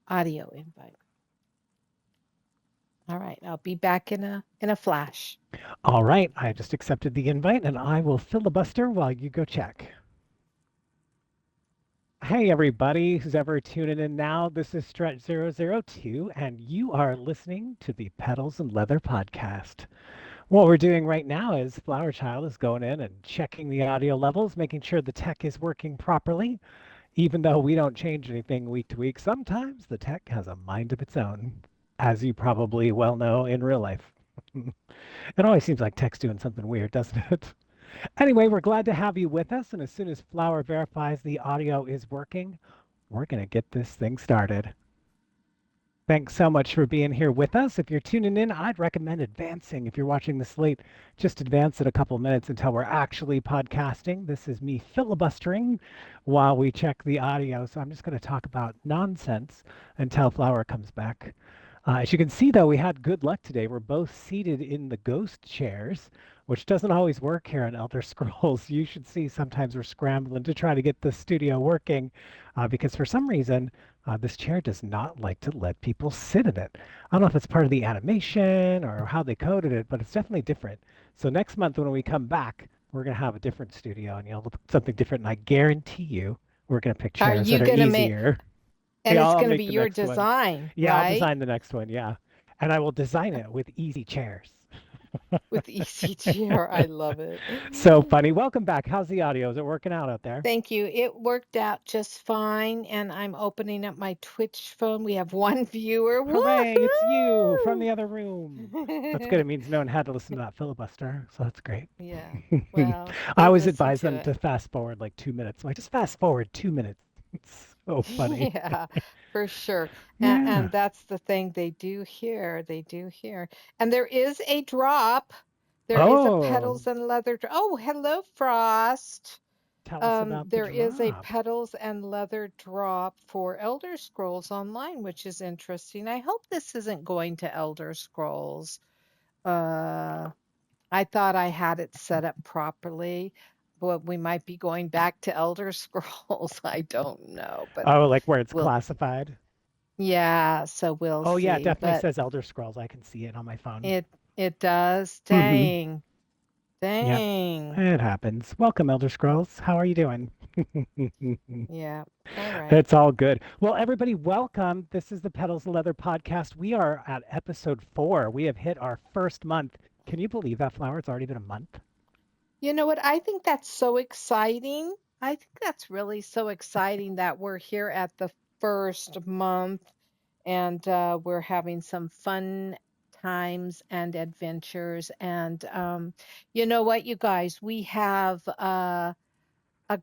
Audio invite. All right, I'll be back in a flash. All right, I just accepted the invite and I will filibuster while you go check. Hey, everybody who's ever tuning in now. This is Stretch002, and you are listening to the Petals and Leather podcast. What we're doing right now is Flower Child is going in and checking the audio levels, making sure the tech is working properly. Even though we don't change anything week to week, sometimes the tech has a mind of its own, as you probably well know in real life. It always seems like tech's doing something weird, doesn't it? Anyway, we're glad to have you with us, and as soon as Flower verifies the audio is working, we're going to get this thing started. Thanks so much for being here with us. If you're tuning in, I'd recommend advancing. If you're watching this late, just advance it a couple minutes until we're actually podcasting. This is me filibustering while we check the audio. So I'm just going to talk about nonsense until Flower comes back. As you can see, though, we had good luck today. We're both seated in the ghost chairs, which doesn't always work here on Elder Scrolls. You should see sometimes we're scrambling to try to get the studio working because for some reason, this chair does not like to let people sit in it. I don't know if it's part of the animation or how they coded it, but it's definitely different. So next month when we come back, we're going to have a different studio and you'll look something different. And I guarantee you, we're going to pick Are chairs you that are gonna make easier. and Yeah, it's I'll gonna make be the your next one. design, Yeah, I'll right? design the next one. Yeah. And I will design it with easy chairs. With ECGR. I love it. So funny. Welcome back. How's the audio? Is it working out there? Thank you. It worked out just fine, and I'm opening up my Twitch phone. We have one viewer. Hooray, it's you from the other room. That's good. Woohoo! It means no one had to listen to that filibuster, so that's great. Yeah. Well, I they always listen advise to them it. to fast forward like 2 minutes. So I just fast forward 2 minutes. It's so funny. Yeah, for sure. Yeah. And that's the thing they do here. They do here. And there is a drop. There is a Oh, petals and leather. Oh, hello, Frost. tell us about the There is a drop. petals and leather drop for Elder Scrolls Online, which is interesting. I hope this isn't going to Elder Scrolls. Uh, I thought I had it set up properly, but we might be going back to Elder Scrolls. I don't know, but Oh, like where it's we'll, classified. yeah, so we'll Oh, yeah, it see. definitely But says Elder Scrolls. I can see it on my phone. it does. Mm-hmm. Dang, Yep. dang. It happens. Welcome, Elder Scrolls. How are you doing? Yeah. All right. It's all good. Well, everybody, welcome. This is the Petals and Leather podcast. We are at episode 4. We have hit our first month. Can you believe that, Flower? It's already been a month. You know what? I think that's so exciting. I think that's really so exciting that we're here at the first month and we're having some fun times and adventures. And you know what, you guys, we have a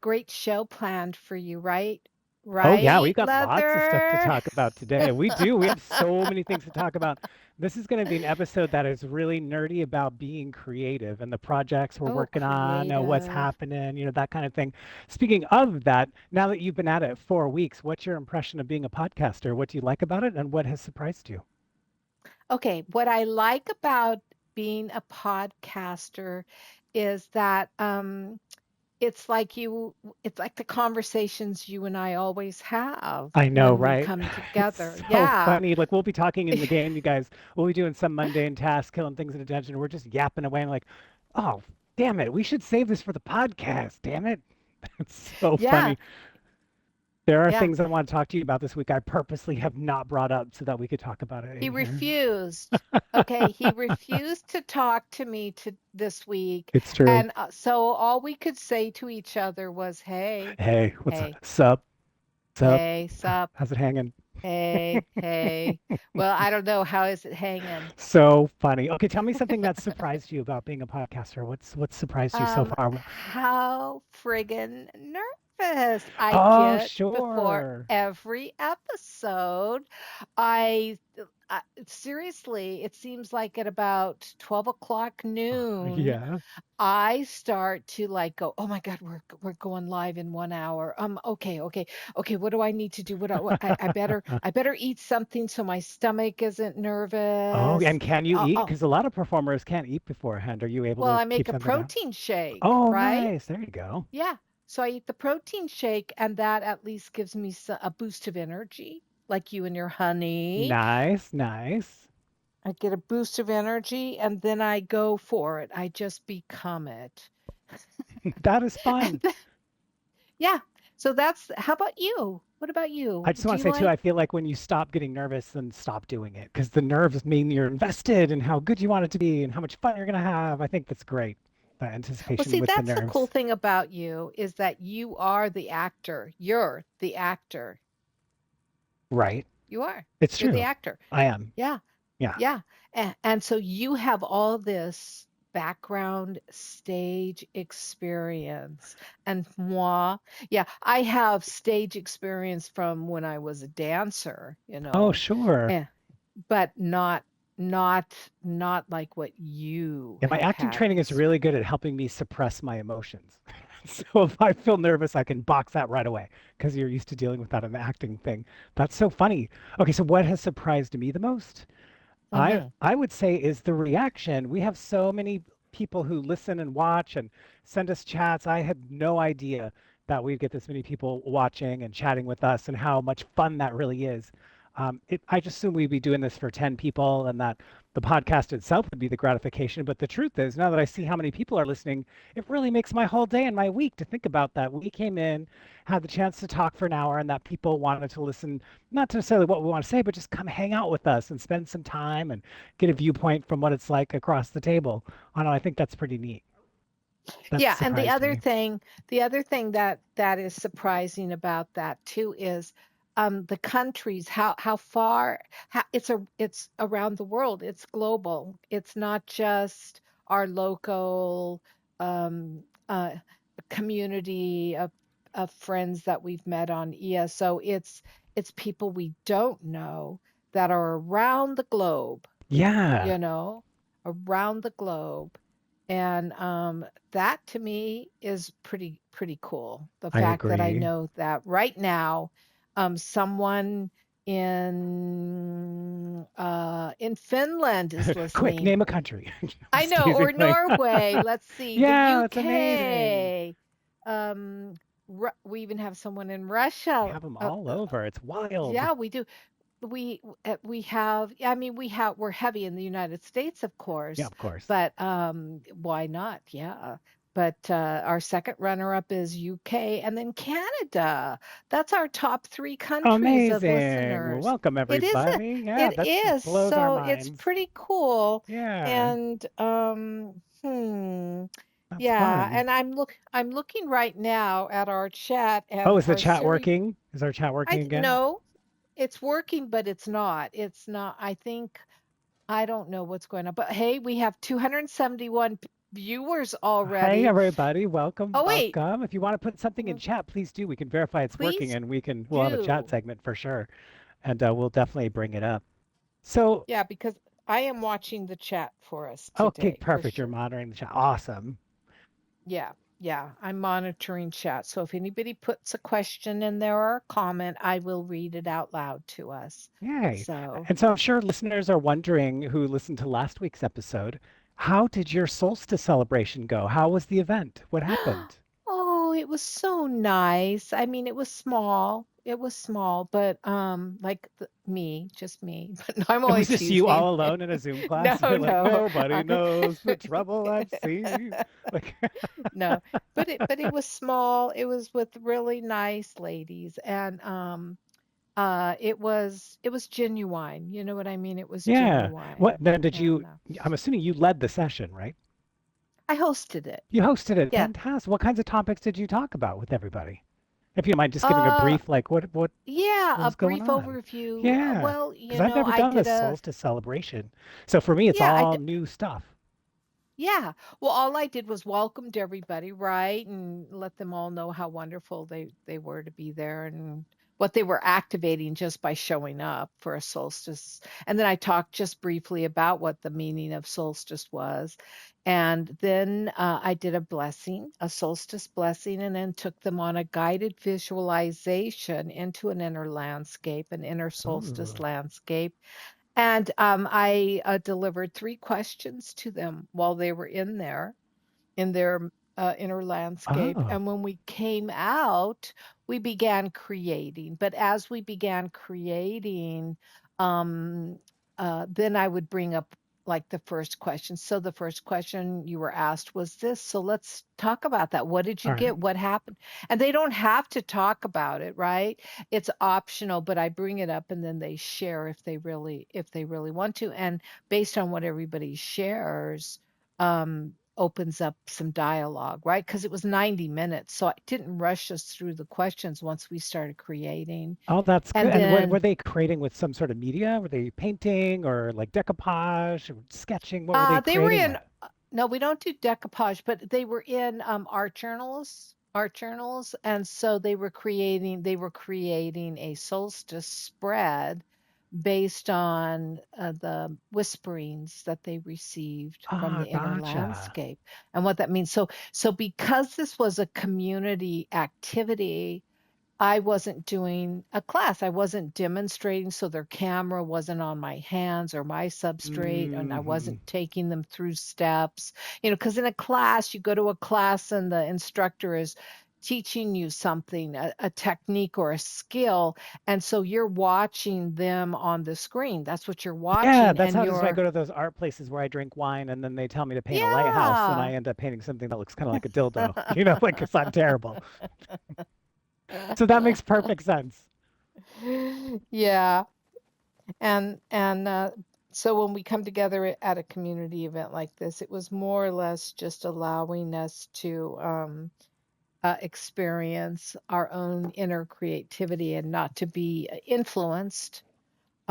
great show planned for you, right? Oh, yeah, Right, we've got lots of stuff to Leather? talk about today. We do. We have so many things to talk about. This is going to be an episode that is really nerdy about being creative and the projects we're Oh, working on, what's creative. happening, that kind of thing. Speaking of that, now that you've been at it 4 weeks, what's your impression of being a podcaster? What do you like about it and what has surprised you? Okay, what I like about being a podcaster is that it's like it's like the conversations you and I always have I know, when we right? come It's together. so Yeah. funny. Like we'll be talking in the game, you guys. We'll be doing some mundane task, killing things at a dungeon. We're just yapping away and like, oh, damn it, we should save this for the podcast. Damn it. It's so Yeah. funny. There are Yeah. things I want to talk to you about this week I purposely have not brought up so that we could talk about it He in here. refused. Okay, he refused to talk to me to this week. It's true. And so all we could say to each other was, "Hey, Hey, what's up? hey, Sup? Sup? hey, sup? How's it hanging? Hey, hey." Well, I don't know, how is it hanging? So funny. Okay, tell me something that surprised you about being a podcaster. What's surprised you so far? How friggin' nervous I Oh, get before sure. every episode. I, seriously, it seems like at about 12 o'clock noon, Yeah. I start to like go, oh my God, we're going live in 1 hour. Okay, okay, okay. What do I need to do? I better eat something so my stomach isn't Oh, nervous. and can you eat? Oh, Because a lot of performers can't eat beforehand. Are you able well, to I keep make a something down? protein shake, Oh, right? nice. There you go. Yeah. So I eat the protein shake, and that at least gives me a boost of energy. like you and your honey. Nice, nice. I get a boost of energy and then I go for it. I just become it. That is And fun. yeah. So that's, how about you? What about I you? just Do want to you say too, like, I feel like when you stop getting nervous, then stop doing it because the nerves mean you're invested in how good you want it to be and how much fun you're going to have. I think that's great. The well, anticipation see, with the that's the cool nerves. thing about you is that you are the actor. You're the actor. Right. You are. It's You're the true. actor. I am. Yeah. Yeah. Yeah. And so you have all this background stage experience. And moi, yeah, I have stage experience from when I was a dancer, Oh, sure. eh, but not not like what you Yeah, my have acting had training is really good experience. at helping me suppress my emotions. So if I feel nervous, I can box that right away because you're used to dealing with that in the acting thing. That's so funny. Okay, so what has surprised me the most? I Hmm. I would say is the reaction. We have so many people who listen and watch and send us chats. I had no idea that we'd get this many people watching and chatting with us and how much fun that really is. I just assume we'd be doing this for 10 people and that the podcast itself would be the gratification. But the truth is, now that I see how many people are listening, it really makes my whole day and my week to think about that. We came in, had the chance to talk for an hour, and that people wanted to listen not necessarily what we want to say, but just come hang out with us and spend some time and get a viewpoint from what it's like across the table. I don't know, I think that's pretty neat. That Yeah, and surprised me. the other thing that is surprising about that too is the countries, how far, it's around the world. It's global. It's not just our local um, community of friends that we've met on ESO. It's people we don't know that are around the globe, Yeah, you know, around the globe. And that to me is pretty cool. The I fact that I agree. know that right now, someone in Finland is Quick, listening. name a country. I'm I just know, teasing. or Like, Norway. Let's see, the yeah, that's amazing. UK. Um, we even have someone in We Russia. have them all over. It's wild. Yeah, we do. We have, I mean, we're heavy in the United States, of Yeah, course, of course. but why not? Yeah. But our second runner-up is UK and then Canada. That's our top three countries of Amazing. Well, listeners. welcome It is everybody. Yeah, it that is. blows our So it's minds. pretty cool. Yeah, And that's yeah, fun. and I'm looking right now at our chat Oh, and is the our chat Siri. working? Is our chat working again? No, it's working, but it's not. It's not. I think I don't know what's going on. But hey, we have 271 viewers Hey, already. everybody. Welcome, Oh wait, welcome. If you want to put something in mm, chat, please do. We can verify it's working please and we'll have a chat do. segment for sure. And we'll definitely bring it up. So, Yeah, because I am watching the chat for us okay, today for perfect. You're sure. monitoring the chat. Awesome. Yeah, yeah, I'm monitoring chat. So if anybody puts a question in there or a comment, I will read it out loud to us. Yay. So, And so I'm sure listeners are wondering who listened to last week's episode, how did your solstice celebration go? How was the event? What happened? oh, it was so nice. I mean, it was small. It was small, but like me, just me. But I'm It only was just you teasing. all alone in a Zoom No, class. You're like, no. nobody Uh, knows the trouble I've seen. Like, no. But it was small. It was with really nice ladies and it was genuine. You know what I mean? It was yeah. What genuine. then did you, And I'm assuming you led the session, right? I hosted it. You hosted it. Yeah. Fantastic. What kinds of topics did you talk about with everybody? If you don't mind just giving a Uh brief, like what yeah, a was going brief on? overview. Yeah, Well, because I've never I done a did a solstice celebration. So for me, it's yeah, all new stuff. yeah. Well, all I did was welcomed everybody, right? And let them all know how wonderful they were to be there and what they were activating just by showing up for a solstice. And then I talked just briefly about what the meaning of solstice was. And then I did a blessing, a solstice blessing, and then took them on a guided visualization into an inner landscape, an inner solstice Ooh. landscape. And I delivered three questions to them while they were in there, in their inner landscape. Oh, And when we came out, we began creating. But as we began creating, um, then I would bring up like the first question. So the first question you were asked was this. So let's talk about that. What did you All right. get? What happened? And they don't have to talk about it, right? It's optional, but I bring it up and then they share if they really want to. And based on what everybody shares, opens up some dialogue, right? Because it was 90 minutes. So I didn't rush us through the questions once we started creating. Oh, that's good. And And what were then they creating with some sort of media? Were they painting or like decoupage or sketching? What were they they were creating in, with? no, we don't do decoupage, but they were in art journals. And so they were creating a solstice spread based on the whisperings that they received from Ah, the inner gotcha. landscape and what that means. So because this was a community activity, I wasn't doing a class. I wasn't demonstrating, so their camera wasn't on my hands or my substrate, and I Hmm. wasn't taking them through steps. Because in a class, you go to a class and the instructor is teaching you something, a technique or a skill, and so you're watching them on the screen. That's what you're Yeah, watching, that's and how it is when I you're, go to those art places where I drink wine and then they tell me to paint a lighthouse and I yeah. end up painting something that looks kind of like a dildo, like 'cause I'm terrible. So that makes perfect sense. Yeah. And so when we come together at a community event like this, it was more or less just allowing us to experience our own inner creativity and not to be influenced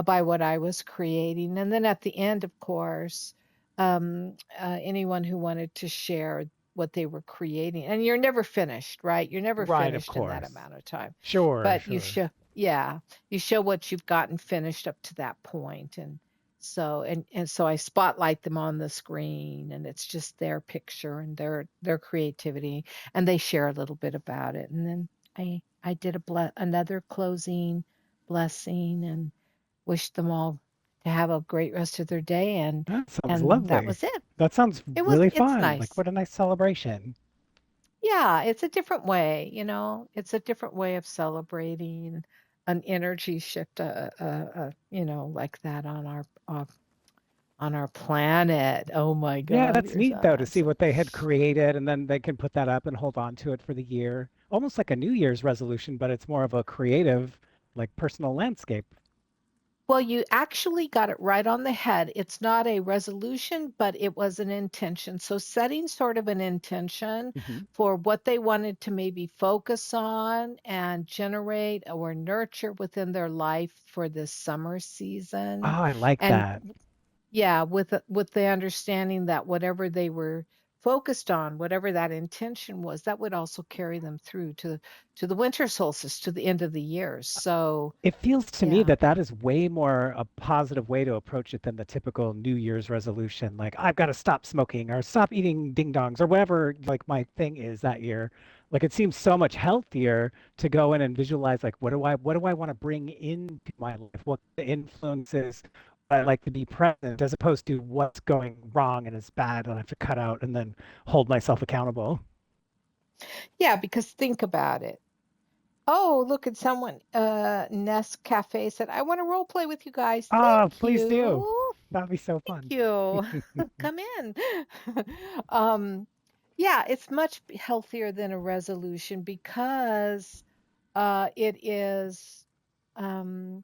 by what I was creating. And then at the end, of course, anyone who wanted to share what they were creating, and you're never finished, right? You're never Right, of finished in that course. amount of time, Sure, but you sure. show, yeah, you show what you've gotten finished up to that point. And so I spotlight them on the screen, and it's just their picture and their creativity, and they share a little bit about it. And then I did another closing blessing and wished them all to have a great rest of their day, That sounds and that lovely. was it. That sounds really It's fun. Like, nice. what a nice celebration. Yeah, it's a different way, it's a different way of celebrating an energy shift, like that on our planet. Oh my Yeah, God, that's you're so neat though to see handsome. what they had created and then they can put that up and hold on to it for the year. Almost like a New Year's resolution, but it's more of a creative, like personal landscape. Well, you actually got it right on the head. It's not a resolution, but it was an intention. So, setting sort of an intention Hmm. for what they wanted to maybe focus on and generate or nurture within their life for this summer Oh, season. I like And that. yeah, with the understanding that whatever they were focused on, whatever that intention was, that would also carry them through to the winter solstice, to the end of the year. So, It feels to me yeah. that that is way more a positive way to approach it than the typical New Year's resolution. Like, I've got to stop smoking or stop eating ding dongs or whatever, like my thing is that year. Like, it seems so much healthier to go in and visualize, like, what do I want to bring into my life? What the influences I like to be present, as opposed to what's going wrong and is bad and I have to cut out and then hold myself accountable. Yeah, because think about it. Oh, look at someone. Nest Cafe said, I want to role play with you guys. Ah, Thank please do. you. That'd be so Thank fun. you. Come in. um, yeah, it's much healthier than a resolution because it is, um,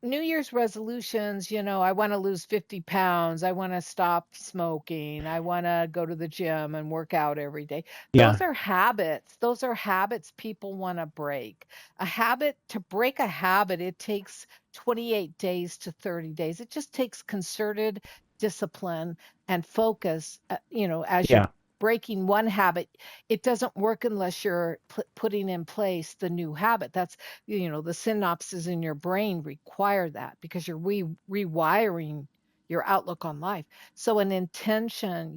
New Year's resolutions, I want to lose 50 pounds. I want to stop smoking. I want to go to the gym and work out every day. Yeah, Those are habits. Those are habits people want to break. To break a habit, it takes 28 days to 30 days. It just takes concerted discipline and focus, as you're yeah, breaking one habit. It doesn't work unless you're putting in place the new habit. That's, the synapses in your brain require that because you're rewiring your outlook on life. So an intention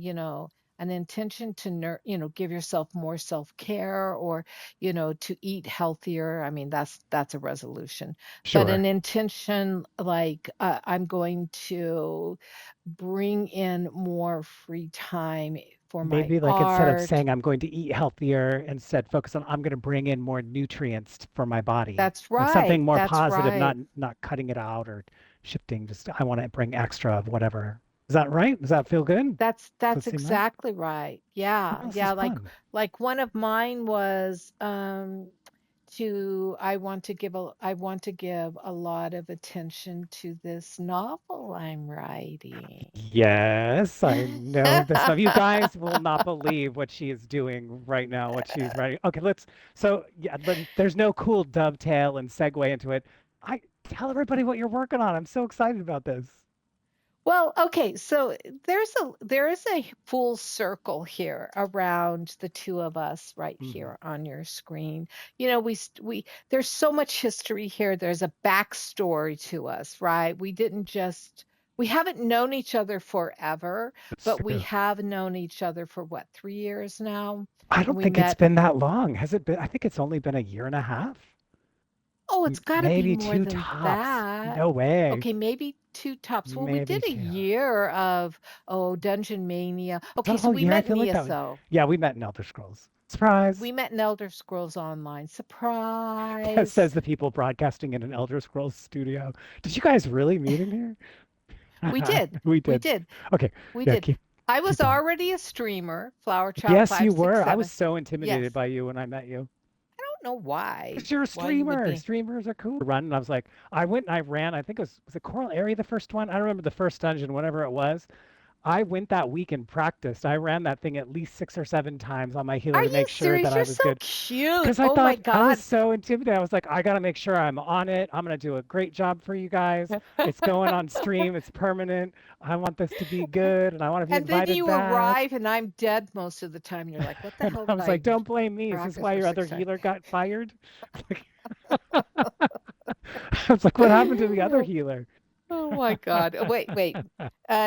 to give yourself more self-care, or to eat healthier. I mean, that's a resolution. But sure. an intention like, I'm going to bring in more free time for my Maybe like instead of art. saying I'm going to eat healthier, instead focus on I'm going to bring in more nutrients for my body. That's Like something right. more That's positive, right. not cutting it out or shifting. Just I want to bring extra of whatever. Is that right? Does that feel good? Does that That's seem right? exactly right. Yeah. Oh, this is Yeah, fun. like one of mine was to I want to give a lot of attention to this novel I'm writing. Yes, I know this stuff. You guys will not believe what she is doing right now, what she's writing. Okay, so yeah, there's no cool dovetail and segue into it. I tell everybody what you're working on. I'm so excited about this. Well, okay, so there is a full circle here around the two of us right Hmm. here on your screen. You know, we there's so much history here. There's a backstory to us, right? We haven't known each other forever, It's but we true. have known each other for what, 3 years now? I And don't we think it's met, been that long. Has it been? I think it's only been a year and a half, oh, it's got to be maybe more two than tops. that. No way. Okay, maybe two tops. Well, we Maybe did a two. Was year of, oh, Dungeon Mania. that Okay, a so whole we year? I met in feel like that was. ESO. Yeah, we met in Elder Scrolls. Surprise. We met in Elder Scrolls Online. That says Surprise. the people broadcasting in an Elder Scrolls studio. Did you guys really meet in here? We did. We We did. did. Okay. We Yeah, did. I keep was going. already a streamer, Flower Child Yes, you were. I was 567. so Yes. intimidated by you when I met you. I don't know why. Because you're a Why you would streamer. be. Streamers are cool. Run, and I was like, I went and I ran. I think was it Coral Area the first one? I don't remember the first dungeon, whatever it was. I went that week and practiced. I ran that thing at least 6 or 7 times on my Are healer to you make sure that serious? I You're was so good. cute. Because I Oh my thought I was God. so intimidated. I was like, I got to make sure I'm on it. I'm going to do a great job for you guys. It's going on stream. It's permanent. I want this to be good and I want to be And then invited you back. arrive and I'm dead most of the time. You're like, what the And hell I did was I like, don't blame me. Is this practice why for your other 6 times? healer got fired? Like, I was like, what happened to the other healer? Oh my God. Wait, wait.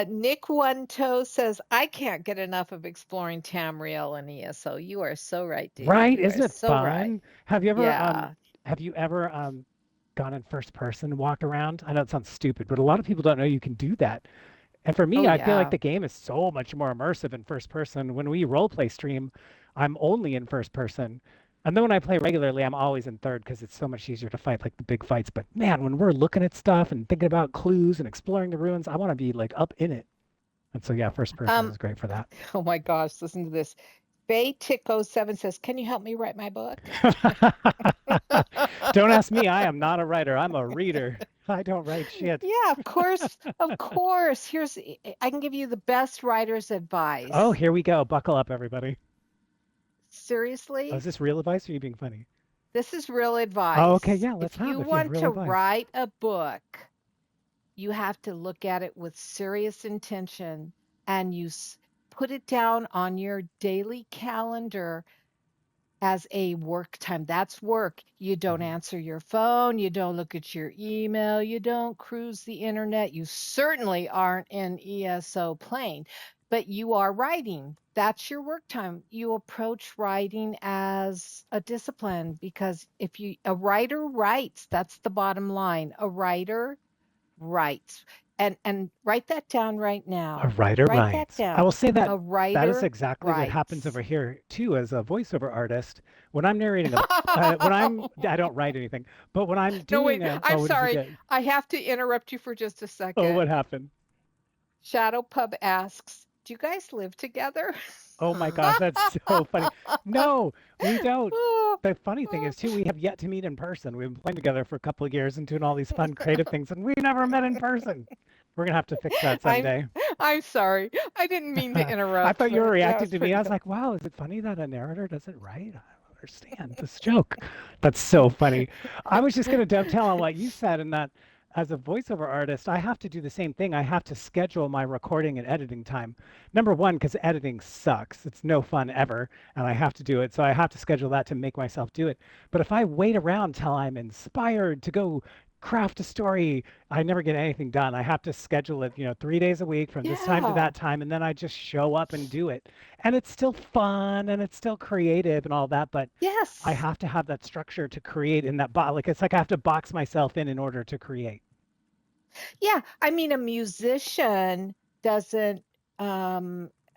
Nick One Toe says, I can't get enough of exploring Tamriel and ESO. You are so right, dude. Right? You are Isn't it so right. fun? Yeah. Have you ever gone in first person and walked around? I know it sounds stupid, but a lot of people don't know you can do that. And for Oh me, I feel like yeah. the game is so much more immersive in first person. When we role play stream, I'm only in first person. And then when I play regularly, I'm always in third because it's so much easier to fight like the big fights. But man, when we're looking at stuff and thinking about clues and exploring the ruins, I want to be like up in it. And so yeah, first person Um, is great for that. oh my gosh, listen to this. Faye Tico 7 says, can you help me write my book? Don't ask me. I am not a writer. I'm a reader. I don't write shit. Yeah, of course. Of course. I can give you the best writer's Oh, advice. here we go. Buckle up, everybody. Oh, is Seriously, this real advice or are you being funny? this is real Oh, okay. advice. Yeah, let's If you have if you have want real to advice. write a book, you have to look at it with serious intention and put it down on your daily calendar as a work time. That's work. You don't Mhm. answer your phone, you don't look at your email, you don't cruise the internet. You certainly aren't in ESO playing, but you are writing. That's your work time. You approach writing as a discipline because if you a writer writes, that's the bottom line. A writer writes. And write that down right A now. writer Write that writes. I will down. say that A that is writer exactly what happens writes. over here too as a voiceover artist. When I'm narrating a, when I don't write anything, but when I'm No, doing wait. a, I'm oh, what did you sorry. get? I have to interrupt you for just a Oh, second. what happened? Shadow Pub asks, "Do you guys live together?" Oh my gosh, that's so funny. No, we don't. The funny thing is too, we have yet to meet in person. We've been playing together for a couple of years and doing all these fun creative things, and we never met in person. We're gonna have to fix that I'm someday. I'm sorry. I didn't mean to I interrupt, thought you were but that reacting was to me. pretty I was cool. like, wow, is it funny that a narrator doesn't write? I don't understand this joke. That's so funny. I was just going to dovetail on what you said, and that as a voiceover artist, I have to do the same thing. I have to schedule my recording and editing time. Number one, because editing sucks. It's no fun ever, and I have to do it. So I have to schedule that to make myself do it. But if I wait around till I'm inspired to go craft a story, I never get anything done. I have to schedule it, 3 days a week from this time to Yeah. that time, and then I just show up and do it. And it's still fun and it's still creative and all that, but I Yes. have to have that structure to create in that box. Like it's like I have to box myself in order to create. Yeah. I mean, a musician doesn't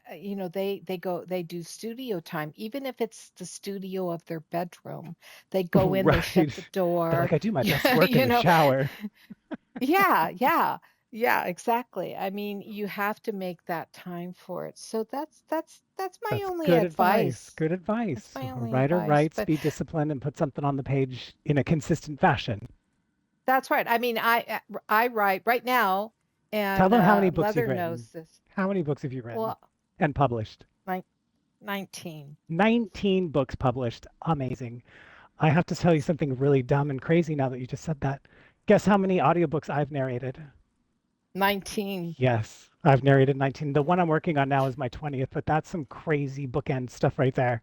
they do studio time, even if it's the studio of their bedroom. They go in, they shut the Right. They're door. like, I do my best Yeah, work in the shower. yeah, yeah, yeah, exactly. I mean, you have to make that time for it. So that's my That's only good advice. advice. Good That's advice. my A only writer advice. writes, But be disciplined, and put something on the page in a consistent fashion. that's right. I mean, I write right now, Tell and them how many books you've Leather written. knows this. How many books have you written Well, and published? like 19. 19 books published. Amazing. I have to tell you something really dumb and crazy now that you just said that. Guess how many audiobooks I've narrated? 19. Yes, I've narrated 19. The one I'm working on now is my 20th, but that's some crazy bookend stuff right there.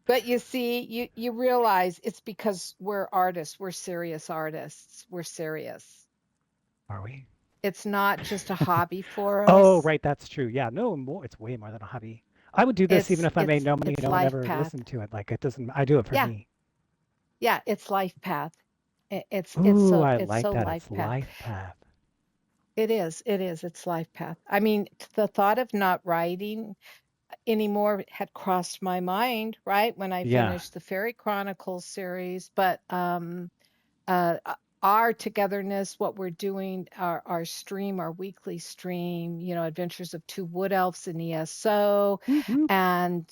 But you see, you realize it's because we're artists. We're serious artists. We're serious. Are we? It's not just a hobby for Oh, us. right, that's true. Yeah, no, more. It's way more than a hobby. I would do this even if I made no money, It's no one life ever path. listened to it. Like it doesn't, I do it for Yeah, me. yeah, it's life path. Ooh, I It's like so that. life It's path. life path. It's life path. I mean, the thought of not writing anymore had crossed my mind, right, when I Yeah. finished the Fairy Chronicles series. But uh, our togetherness, what we're doing, our stream, our weekly stream, Adventures of Two Wood Elves in ESO, Whoop, whoop. and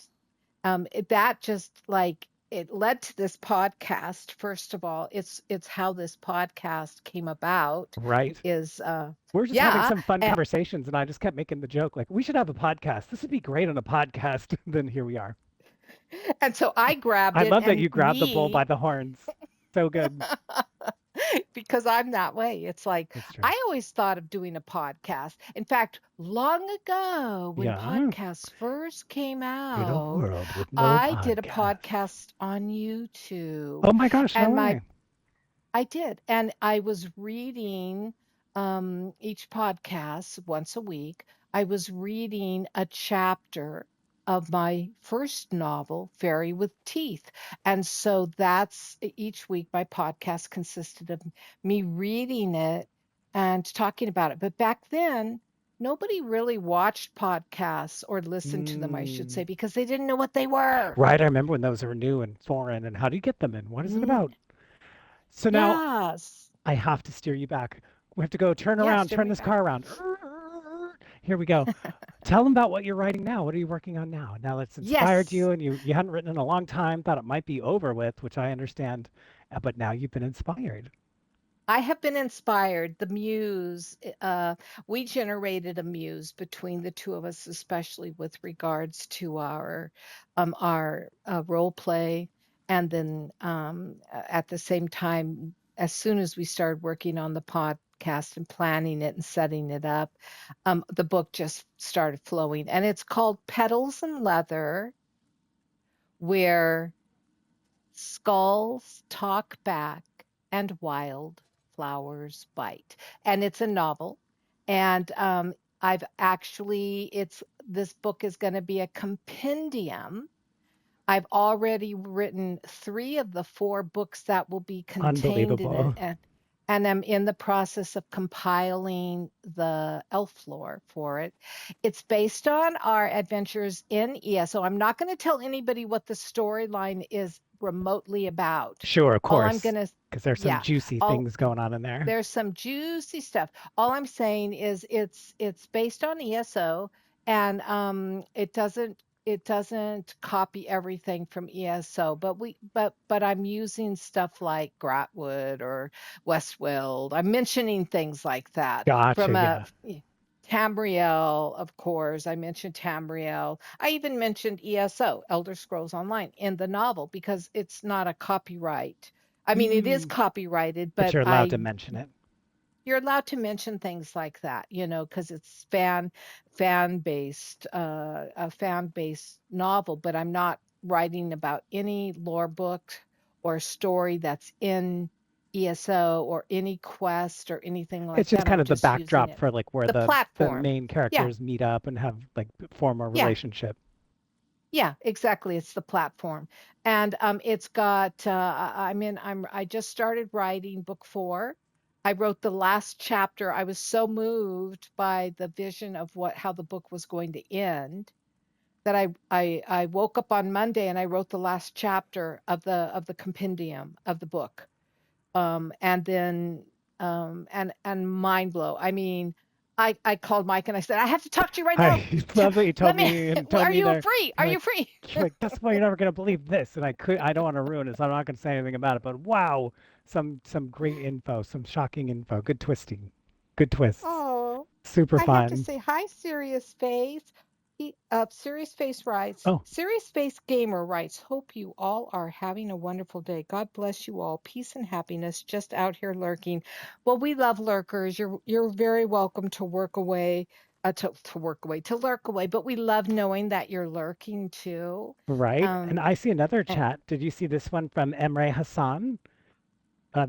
that just like it led to this podcast. First of all, it's how this podcast came about. Right. Is We're just having yeah, some fun and, conversations, and I just kept making the joke, like, we should have a podcast. This would be great on a podcast. Then here we are. and so I grabbed I it, love that and you grabbed the bull by me, the horns. So good. because I'm that way. It's like It's true. I always thought of doing a podcast. In fact, long ago when Yeah. podcasts first came In a out, world with no I did a podcasts. podcast on YouTube. Oh my gosh, no And way. I did. And I was reading each podcast once a week. I was reading a chapter of my first novel, Fairy with Teeth. And so that's each week my podcast consisted of me reading it and talking about it. But back then, nobody really watched podcasts or listened to them, I should say, Mm. because they didn't know what they were. Right, I remember when those were new and foreign, and how do you get them in? What is it Mm, about? So now yes. I have to steer you back. We have to go turn Yes, around, steer turn me this back. car around. Here we go. Tell them about what you're writing now. What are you working on now? Now that's inspired Yes. you, and you hadn't written in a long time, thought it might be over with, which I understand, but now you've been inspired. I have been inspired. The muse, we generated a muse between the two of us, especially with regards to our role play, and then at the same time, as soon as we started working on the podcast and planning it and setting it up, the book just started flowing, and it's called Petals and Leather, where skulls talk back and wild flowers bite. And it's a novel. And I've actually, it's this book is going to be a compendium. I've already written three of the four books that will be contained in it. Unbelievable. And I'm in the process of compiling the elf lore for it. It's based on our adventures in ESO. I'm not going to tell anybody what the storyline is remotely about. Sure, of All I'm course, going to, because there's some yeah, juicy all things going on in there. there's some juicy stuff. All I'm saying is it's based on ESO, and it doesn't copy everything from ESO, but I'm using stuff like Gratwood or Westworld. I'm mentioning things like that Gotcha, from a yeah. Tamriel, of course. I mentioned Tamriel. I even mentioned ESO, Elder Scrolls Online, in the novel because it's not a copyright. I mean, it is Mm, copyrighted, but but you're allowed I to mention it. you're allowed to mention things like that, because it's a fan based novel. But I'm not writing about any lore book or story that's in ESO or any quest or anything It's like just that. kind I'm of the just using backdrop it. for like where The the platform. main Yeah, characters meet up and have like form a yeah, relationship. yeah, exactly. It's the platform. And it's got I mean I just started writing book 4. I wrote the last chapter. I was so moved by the vision of what how the book was going to end that I woke up on Monday and I wrote the last chapter of the compendium of the book. And then and mind blow. I mean, I called Mike and I said, I have to talk to you right now. I love that you Let told me. me and told Are me you there. free? Are You're you like, free? you're like, guess what? You're never gonna believe this, and I don't want to ruin it, so I'm not gonna say anything about it. But wow, some great info, some shocking info, good twisting, good twists, Oh, super I have to fun. say hi, Serious Face. Serious Face writes, Oh, Serious Face Gamer writes, hope you all are having a wonderful day. God bless you all. Peace and happiness just out here lurking. Well, we love lurkers. You're very welcome to work away, to work away, to lurk away, but we love knowing that you're lurking too. right. And Um, I see another and chat. Did you see this one from Emre Hassan?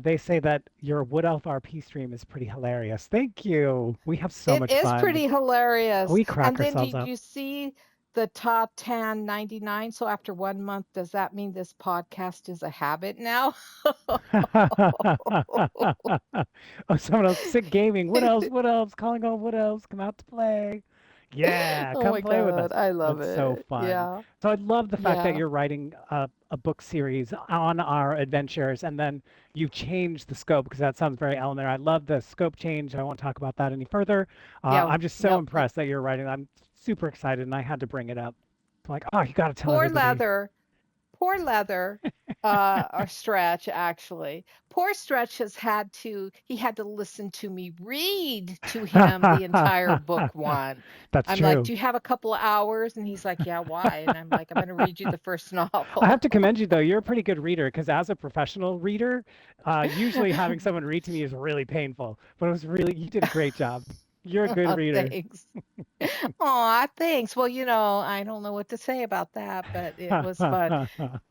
They say that your Wood Elf RP stream is pretty hilarious. Thank you. We have so it much is fun. pretty hilarious. We And crack then ourselves did up. you see the top 10 99? So after 1 month, does that mean this podcast is a habit now? Oh, someone else sick gaming. What else? What else? Calling all what else? Come out to play. Yeah, Oh come my play with us. God, I love That's so it. fun. Yeah, So I love the fact that yeah, you're writing a book series on our adventures, and then you changed the scope because that sounds very elementary. I love the scope change. I won't talk about that any further. yeah. I'm just so No, impressed that you're writing. I'm super excited, and I had to bring it up. I'm like, oh, you got to tell poor everybody. leather. Poor Leather, or Stretch actually. Poor Stretch he had to listen to me read to him the entire book one. That's I'm like, true. "Do you have a couple of hours?" And he's like, "Yeah, why?" And I'm like, "I'm going to read you the first I have novel." to commend you though. You're a pretty good reader because as a professional reader, usually having someone read to me is really painful. But it was really, you did a great job. You're a good Oh, reader. thanks. Aw, thanks. Well, I don't know what to say about that, but it was fun.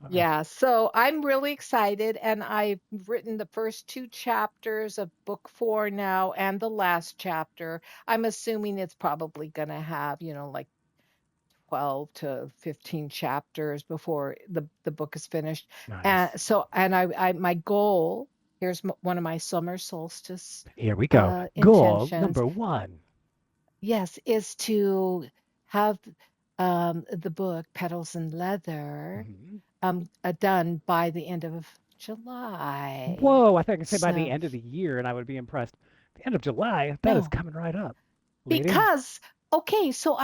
Yeah, so I'm really excited, and I've written the first two chapters of book four now and the last chapter. I'm assuming it's probably going to have, like 12 to 15 chapters before the book is finished. And Nice. so, and I my goal, here's one of my summer solstice Here we go. Goal intentions. number one. Yes, is to have the book Petals and Leather Mhm. done by the end of July. Whoa, I think I could say by the So, end of the year, and I would be impressed. The end of July, that is no, coming right up, lady. because okay, so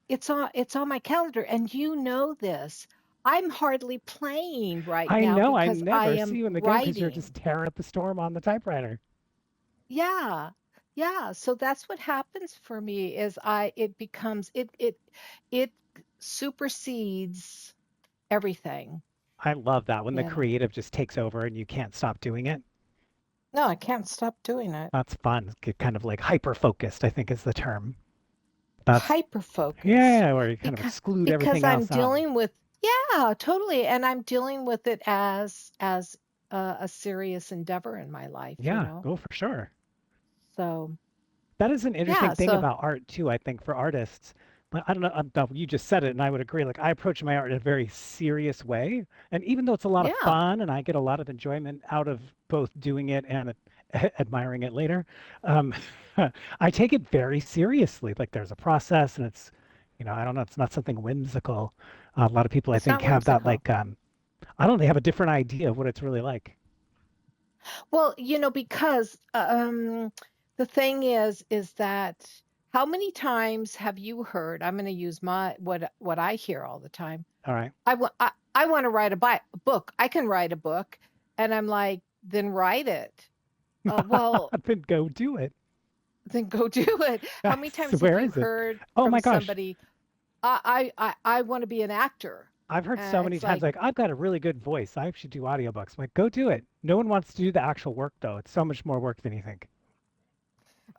it's on my calendar, and you know this. I'm hardly playing right I now know I because I never see am you in the game because you're writing. just tearing up the storm on the typewriter. Yeah. Yeah, so that's what happens for me is I it becomes it supersedes everything, I love that when the you know. creative just takes over and you can't stop doing it. No, I can't stop doing it. That's fun. Get kind of like hyper focused, I think is the term. That's Hyper focused yeah, where you kind of because exclude because everything I'm else out. dealing with yeah, totally, and I'm dealing with it as a serious endeavor in my life. Yeah, oh for sure. So, That is an interesting yeah, thing so about art too, I think, for artists. But I don't know, no, you just said it, and I would agree. Like I approach my art in a very serious way, and even though it's a lot of yeah. fun and I get a lot of enjoyment out of both doing it and admiring it later, um, I take it very seriously. Like there's a process, and it's, I don't know, it's not something whimsical. A lot of people, I It's think, not have that whimsical. like, I don't know, they have a different idea of what it's really like. Well, because the thing is that how many times have you heard? I'm going to use my what I hear all the time. All right, I want to write a book. I can write a book, and I'm like, then write it. Well, then go do it. then go do it. How many Yes, times have where you is it? heard Oh from my gosh. somebody, I want to be an actor? I've heard so And many it's times like, like I've got a really good voice. I should do audiobooks. I'm like, go do it. No one wants to do the actual work though. It's so much more work than you think.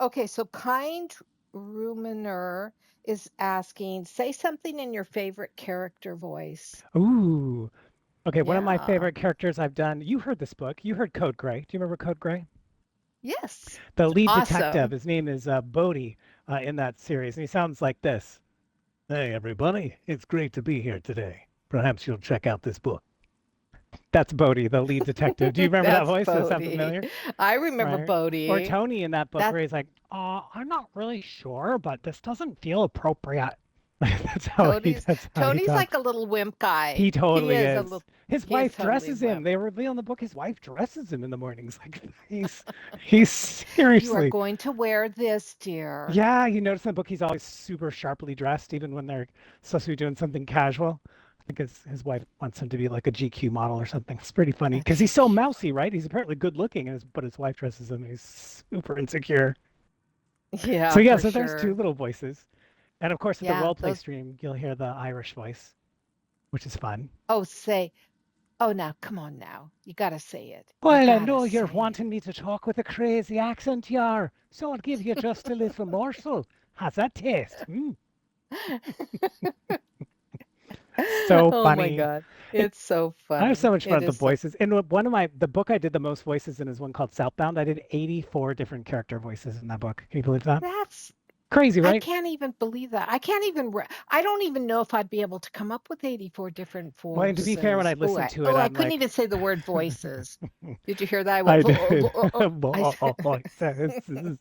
okay, so kind ruminer is asking, say something in your favorite character voice. Ooh. Okay, one of my Yeah. favorite characters I've done. You heard this book. You heard Code Gray. Do you remember Code Gray? Yes. The lead detective. Awesome. His name is Bodhi in that series, and he sounds like this. Hey everybody, it's great to be here today. Perhaps you'll check out this book. That's Bodhi, the lead detective. Do you remember that That's voice? Does that sound Bodhi. familiar? I remember Right. Or Bodhi. Tony in that book That where he's like, I'm not really sure, but this doesn't feel appropriate. That's how he Tony's like talks. a little wimp guy. He He totally is a is. little His he is wife totally a dresses him. wimp. They reveal in the book his wife dresses him in the mornings. Like he's You are seriously. going to wear this, dear. Yeah, you notice in the book he's always super sharply dressed, even when they're supposed to be doing something casual. I think his wife wants him to be like a GQ model or something. It's pretty funny A because he's so GQ. mousy, right? He's apparently good looking, but his wife dresses him. And he's super insecure. Yeah, So yeah, for so there's two sure. little voices, and of course at the Yeah, role play those stream you'll hear the Irish voice, which is fun. oh say oh now come on now. You gotta say it. You Well, I gotta know you're say wanting me to talk with a crazy accent, you are. So I'll give you just a little morsel. How's that taste? it. So Oh my funny. God. It, It's so I have so funny. much fun It with the is so voices. In one of the book I did the most voices in is one called Southbound. I did 84 different character voices in that book. Can you believe that? that's Crazy, I right? can't even believe that. I can't even I don't even know if I'd be able to come up with 84 different Well, and to be fair, when I voices. listened to it, Oh, I I'm couldn't like, even say the word voices. Did you hear that? I went I did. I said Voices.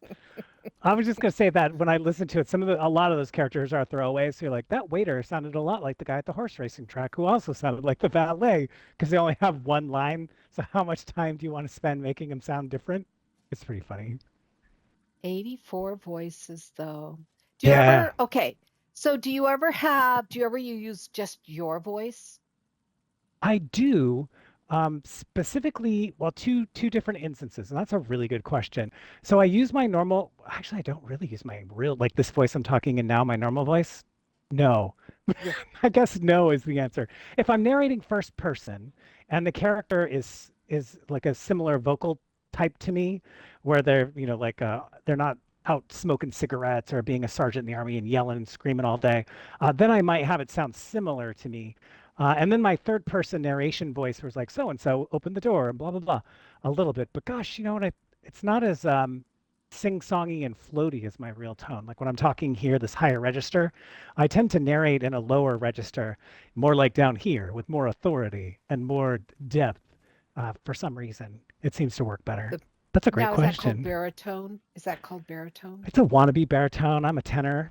I was just gonna say that when I listened to it, a lot of those characters are throwaways. So you're like, that waiter sounded a lot like the guy at the horse racing track, who also sounded like the valet, because they only have one line. So how much time do you want to spend making him sound different? It's pretty funny. 84 voices though. Do you Yeah, ever okay. So do you ever use just your voice? I do. Specifically, well, two different instances, and that's a really good question. So I use my normal. Actually, I don't really use my real like this voice I'm talking in now, my normal voice. No, Yeah. I guess no is the answer. If I'm narrating first person and the character is like a similar vocal type to me, where they're, like they're not out smoking cigarettes or being a sergeant in the army and yelling and screaming all day, then I might have it sound similar to me. And then my third person narration voice was like, so and so, open the door and blah blah blah, a little bit. But gosh, you know what? It's not as sing-songy and floaty as my real tone. Like when I'm talking here, this higher register, I tend to narrate in a lower register, more like down here, with more authority and more depth. For some reason, it seems to work better. The That's a great Now is that called question. baritone? Is that called baritone? It's a wannabe baritone. I'm a tenor,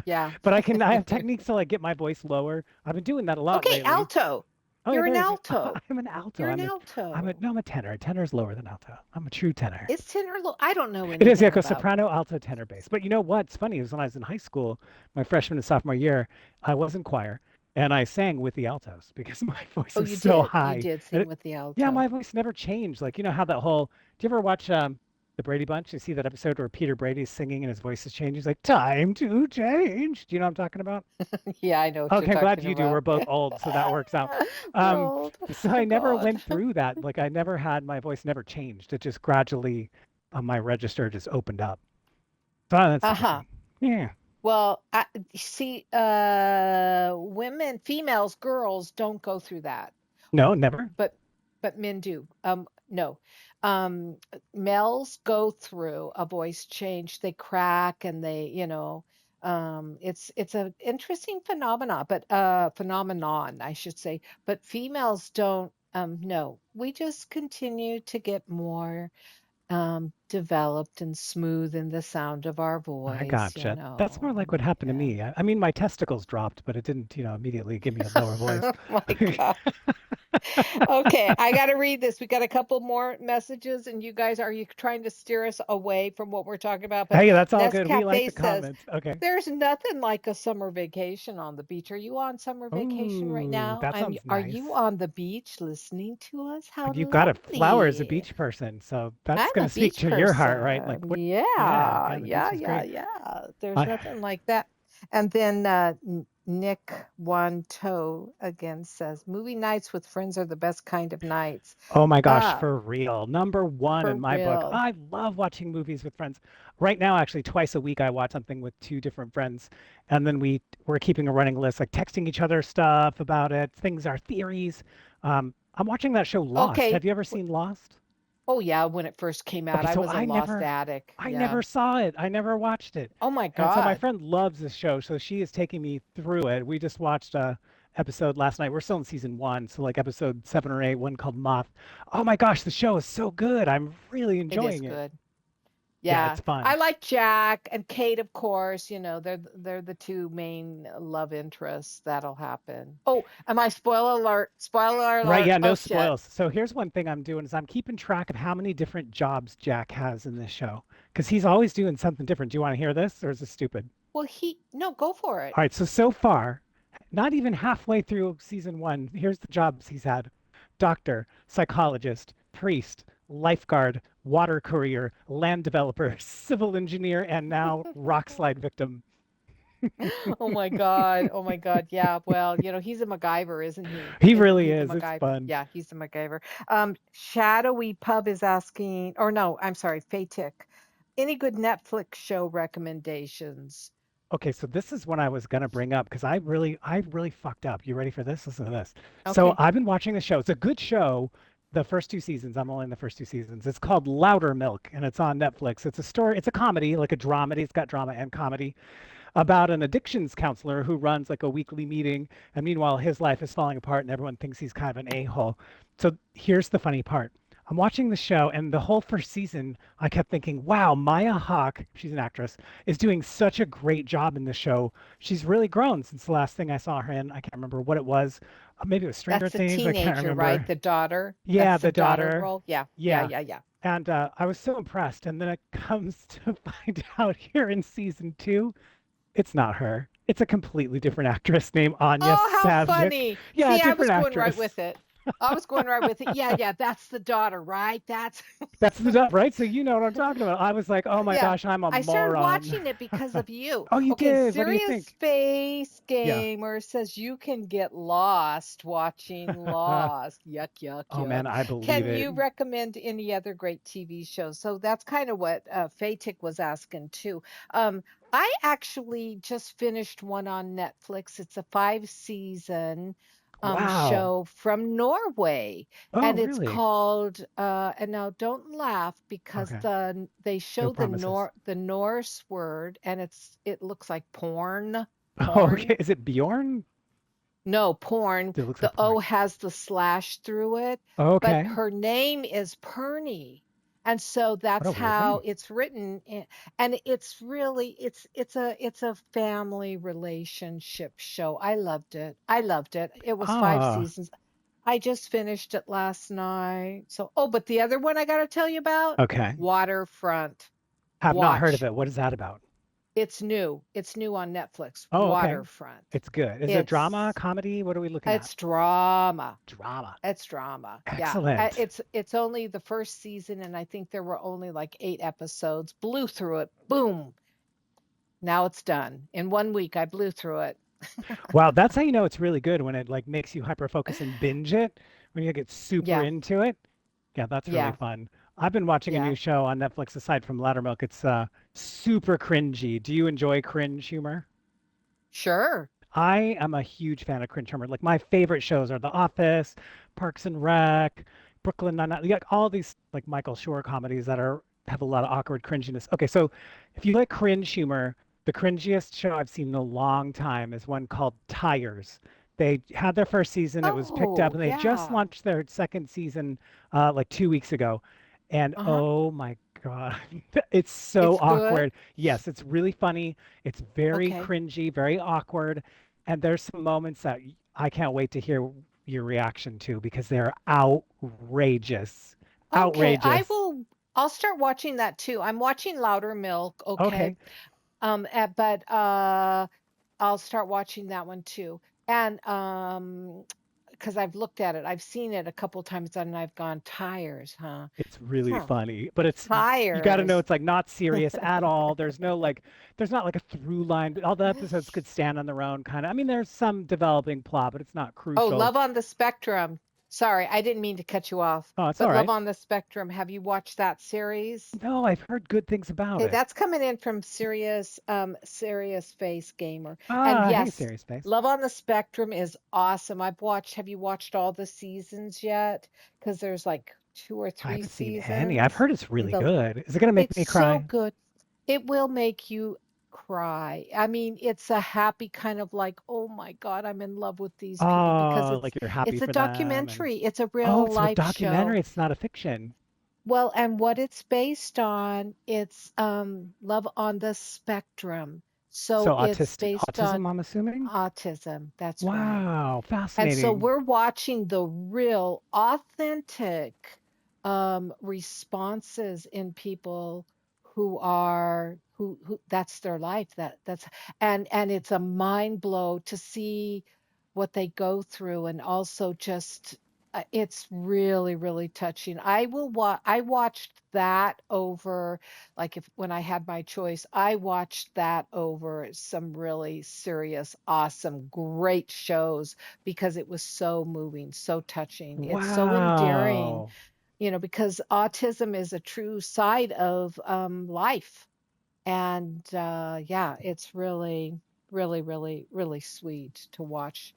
Yeah. but I have techniques to like get my voice lower. I've been doing that a lot Okay, lately. alto. Oh, You're an there you go. alto. I'm an alto. You're an alto. No, I'm a tenor. Tenor is lower than alto. I'm a true tenor. Is tenor low? I don't know It is, yeah, anything goes about. soprano, alto, tenor, bass. But you know what's funny is when I was in high school, my freshman and sophomore year, I was in choir and I sang with the altos because my voice Oh, is you so did. You high. did And sing with the yeah, alto. my voice never changed. Like, you know how that whole, do you ever watch the Brady Bunch? You see that episode where Peter Brady's singing and his voice is changing? He's like, time to change. Do you know what I'm talking about? Yeah, I know what you're Okay, I'm glad talking you do. about. We're both old, so that works out. We're Um, old. so Oh I never God. went through that. Like I never had my voice never changed. It just gradually, my register just opened up. So that's Uh-huh. interesting. Yeah. Well, see, females, girls don't go through that, No, never. but men do. No. Um, Males go through a voice change. They crack and it's a interesting phenomenon, I should say. But females don't. No, we just continue to get more developed and smooth in the sound of our I voice, gotcha. That's more like what happened to Yeah. me. I mean, my testicles dropped, but it didn't, immediately give me a lower voice. Oh my God. Okay, I got to read this. We got a couple more messages, and you guys, are you trying to steer us away from what we're talking about? But Hey, that's all Nest good. We like Cafe the says comments. Okay. there's nothing like a summer vacation on the beach. Are you on summer vacation right Ooh, now? that sounds Are you nice. on the beach listening to us? How You've got a flower as a lovely. beach person, so that's I'm going a to speak beach to your heart, right? Like person. what? Yeah, Yeah, yeah, the beach yeah, is yeah, great. yeah. There's I, nothing like that. And then Nick One Toe again says, movie nights with friends are the best kind of nights. oh my gosh, Ah, for real. Number one for in my book. real. I love watching movies with friends. Right now, actually, twice a week, I watch something with two different friends. And then we're keeping a running list, like texting each other stuff about it, things, our theories. I'm watching that show Lost. Okay. Have you ever seen Lost? Oh yeah, when it first came out, Okay, I so was a Lost addict. I Yeah. never saw it. I never watched it. Oh my And so my God. friend loves this show, so she is taking me through it. We just watched episode last night. We're still in season one, so like episode 7 or 8, one called Moth. Oh my gosh, the show is so good. I'm really It is enjoying it. good. Yeah, Yeah, it's fun. I like Jack and Kate, of course. They're the two main love interests that'll happen. Oh, am I spoiler alert? Spoiler Right, alert. yeah, Oh no shit. spoils. So here's one thing I'm doing is I'm keeping track of how many different jobs Jack has in this show because he's always doing something different. Do you want to hear this or is this stupid? Well, no, go for it. All right, so far, not even halfway through season one, here's the jobs he's had: doctor, psychologist, priest, lifeguard, water courier, land developer, civil engineer, and now rock slide victim. Oh my God. Oh my God. Yeah. Well, he's a MacGyver, isn't he? He Isn't really he the is. It's MacGyver? fun. Yeah, he's the MacGyver. Shadowy Pub is asking, or no, I'm sorry, Fatic. Any good Netflix show recommendations? Okay, so this is what I was gonna bring up because I really fucked up. You ready for this? Listen to this. So Okay. I've been watching the show. It's a good show. The first 2 seasons. I'm only in the first 2 seasons. It's called Louder Milk, and it's on Netflix. It's a story. It's a comedy, like a dramedy. It's got drama and comedy about an addictions counselor who runs like a weekly meeting, and meanwhile his life is falling apart, and everyone thinks he's kind of an a-hole. So here's the funny part. I'm watching the show, and the whole first season, I kept thinking, wow, Maya Hawke, she's an actress, is doing such a great job in the show. She's really grown since the last thing I saw her in. I can't remember what it was. Maybe it was Stranger That's the Things. I can't teenager, right? remember. The daughter. Yeah, That's the the daughter daughter. role. Yeah. Yeah. Yeah. Yeah. Yeah. And I was so impressed. And then it comes to find out here in season two, it's not her. It's a completely different actress named Anya Oh, how Savnik. funny. Yeah, See, I was different going right actress. with it. I was going right with it. Yeah. Yeah. That's the daughter, right? That's That's the right. So you know what I'm talking about. I was like, oh my Yeah. gosh, I'm a I started moron. watching it because of you. Oh, you Okay, did. What do you Serious think? Space Yeah. Gamer says you can get lost watching Lost. Yuck, yuck, Oh yuck. man, I believe Can it. you recommend any other great TV shows? So that's kind of what Fatik was asking too. I actually just finished one on Netflix. It's a 5 season Wow. show from Norway, Oh, and it's really? called and now don't laugh because Okay. they No show promises. the Norse word, and it looks like Oh, porn. okay. Is it Bjorn? No, porn. It looks The like porn. O has the slash through it, Oh, but okay. her name is Perny. And so What that's a weird how name. it's written. And it's really it's a family relationship show. I loved it. I loved it. It was five Ah, seasons. I just finished it last night. So, oh, but the other one I got to tell you about, okay. Waterfront. Have not heard of Watch. it. What is that about? It's new. It's new on Netflix. Oh, okay. Waterfront. It's good. Is it drama, It's comedy? What are we looking at? it's drama. Drama. It's drama. Yeah. Excellent. It's only the first season, and I think there were only like 8 episodes. Blew through it. Boom. Now it's done. In 1 week, I blew through it. Wow, that's how you know it's really good when it like makes you hyper focus and binge it when you get super Yeah. into it. Yeah, that's really Yeah. fun. I've been watching a new Yeah. show on Netflix aside from Loudermilk. It's super cringy. Do you enjoy cringe humor? Sure. I am a huge fan of cringe humor. Like my favorite shows are The Office, Parks and Rec, Brooklyn Nine-Nine, like all these like Michael Shore comedies that are have a lot of awkward cringiness. Okay, so if you like cringe humor, the cringiest show I've seen in a long time is one called Tires. They had their first season, it was picked up, Oh, and they just yeah. launched their second season like 2 weeks ago. And Uh-huh. oh my God, it's so It's good. awkward. Yes, it's really funny. It's very Okay. cringy, very awkward. And there's some moments that I can't wait to hear your reaction to because they're outrageous. Okay. Outrageous. I'll start watching that too. I'm watching Louder Milk, okay. Okay, But I'll start watching that one too. And because I've looked at it, I've seen it a couple times and I've gone, tires, huh? it's really Huh. funny, but it's you got to know Tires. it's like not serious at all. There's not like a through line. All the episodes could stand on their own kind of. I mean, there's some developing plot, but it's not Oh, crucial. Love on the Spectrum. Sorry, I didn't mean to cut you off. Oh, it's all But Love right. on the Spectrum, have you watched that series? No, I've heard good things about Okay, it. that's coming in from Serious Face Gamer. And Ah, hey, yes, serious face. Love on the Spectrum is awesome. Have you watched all the seasons yet? Because there's like two or I three haven't seen any. I've seasons. heard it's really The good. Is it gonna make It's me so cry? good. It will make you. cry. I mean, it's a happy kind of like, oh my God, I'm in love with these people because Oh, like you're happy it's a for them and documentary. It's a oh, real it's a life show. documentary. It's not a fiction. Well, and what it's based on, it's love on the spectrum. So So it's based autism, on I'm assuming? autism. That's right. Wow, And so fascinating. we're watching the real, authentic responses in people who that's their life. That's and it's a mind blow to see what they go through, and also just it's really really touching. I watched that over, like, if when I had my choice, I watched that over some really serious, awesome, great shows because it was so moving, so touching. It's so endearing, Wow. because autism is a true side of life. And yeah, it's really, really, really, really sweet to watch.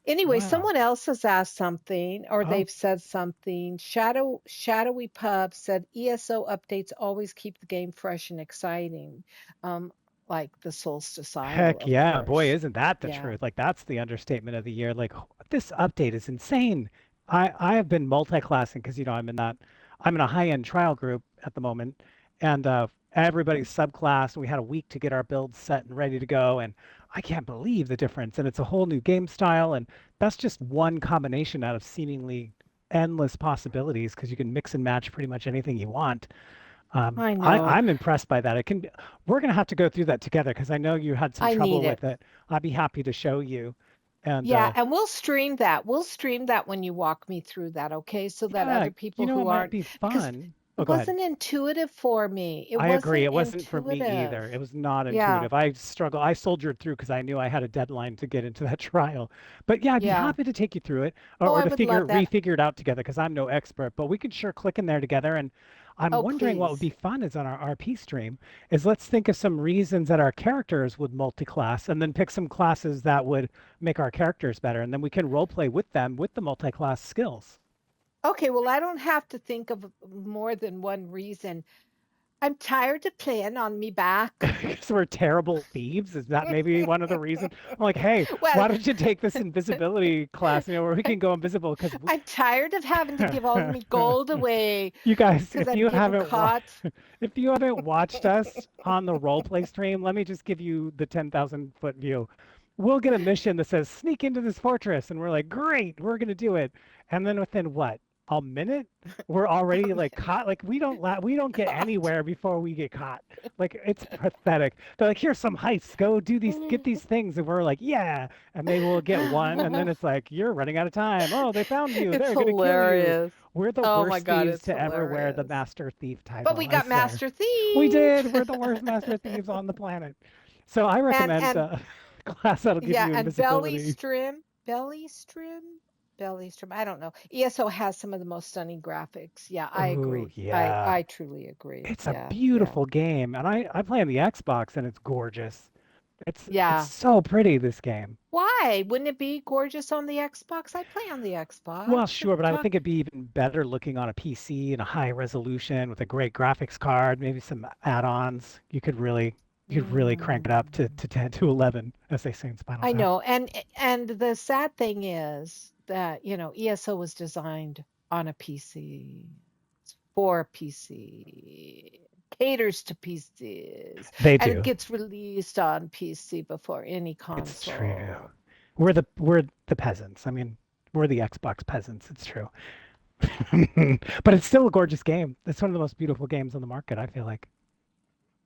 Anyway, Wow. someone else has asked something, or Oh, they've said something. Shadowy Pub said ESO updates always keep the game fresh and exciting, um, like the Solstice Isle, heck of yeah. Boy, course. isn't that the Yeah. truth? Like that's the understatement of the year. Like this update is insane. I have been multi-classing because I'm in a high-end trial group at the moment and everybody's subclassed and we had a week to get our builds set and ready to go and I can't believe the difference and it's a whole new game style and that's just one combination out of seemingly endless possibilities because you can mix and match pretty much anything you want. I know. I'm impressed by that. We're going to have to go through that together because I know you had some I trouble need it. with it. I'd be happy to show you. And Yeah, and we'll stream that. We'll stream that when you walk me through that, okay? So that yeah, other you people know, it who might aren't, be because fun. Oh, it go ahead. wasn't intuitive for me. It I agree. wasn't It wasn't for me intuitive. either. It was not Yeah, intuitive. I struggled. I soldiered through because I knew I had a deadline to get into that trial. But yeah, I'd be yeah. happy to take you through it Oh, or I to would love that. refigure it out together because I'm no expert. But we could sure click in there together. And I'm Oh, wondering what would please. be fun is on our RP stream is let's think of some reasons that our characters would multi-class and then pick some classes that would make our characters better. And then we can role play with them with the multi-class skills. Okay, well, I don't have to think of more than one reason. I'm tired of playing on me back. Because we're terrible thieves. Is that maybe one of the reasons? I'm like, hey, Well, why don't you take this invisibility class, where we can go invisible? Because I'm tired of having to give all me gold away you guys, because I'm getting caught. if you haven't watched us on the role play stream, let me just give you the 10,000-foot view. We'll get a mission that says sneak into this fortress, and we're like, great, we're gonna do it. And then within what? A minute, we're already like caught. Like we don't get Caught. anywhere before we get caught. Like it's pathetic. They're like, here's some heists. Go do get these things, and we're like, yeah. And they will get one, and then it's like, you're running out of time. Oh, they found you. It's They're gonna kill you. hilarious. We're the Oh my worst God, thieves it's to ever wear the hilarious. Master Thief But title. we I got swear. Master We Thief. did. We're the worst Master Thieves on the planet. So I And recommend and a class that'll give yeah, you and belly invisibility. strim, belly strim. I don't know. ESO has some of the most stunning graphics. Yeah, I Oh agree. I yeah. I truly agree. It's a Yeah, yeah. beautiful game, and I play on the Xbox, and it's gorgeous. It's Yeah. so pretty, this game. Why? Wouldn't it be gorgeous on the Xbox? I play on the Well, Xbox. What are sure, you but I would think talking? it'd be even better looking on a PC in a high resolution with a great graphics card, maybe some add-ons. You could really crank it up Mm. to 10 to 11, as they say in Spinal I Tap. know. And the sad thing is that, ESO was designed on a PC. It's for a PC. Caters to PCs. They And it do. gets released on PC before any It's true. console. We're the peasants. I mean, we're the Xbox peasants. It's true. But it's still a gorgeous game. It's one of the most beautiful games on the market, I feel like,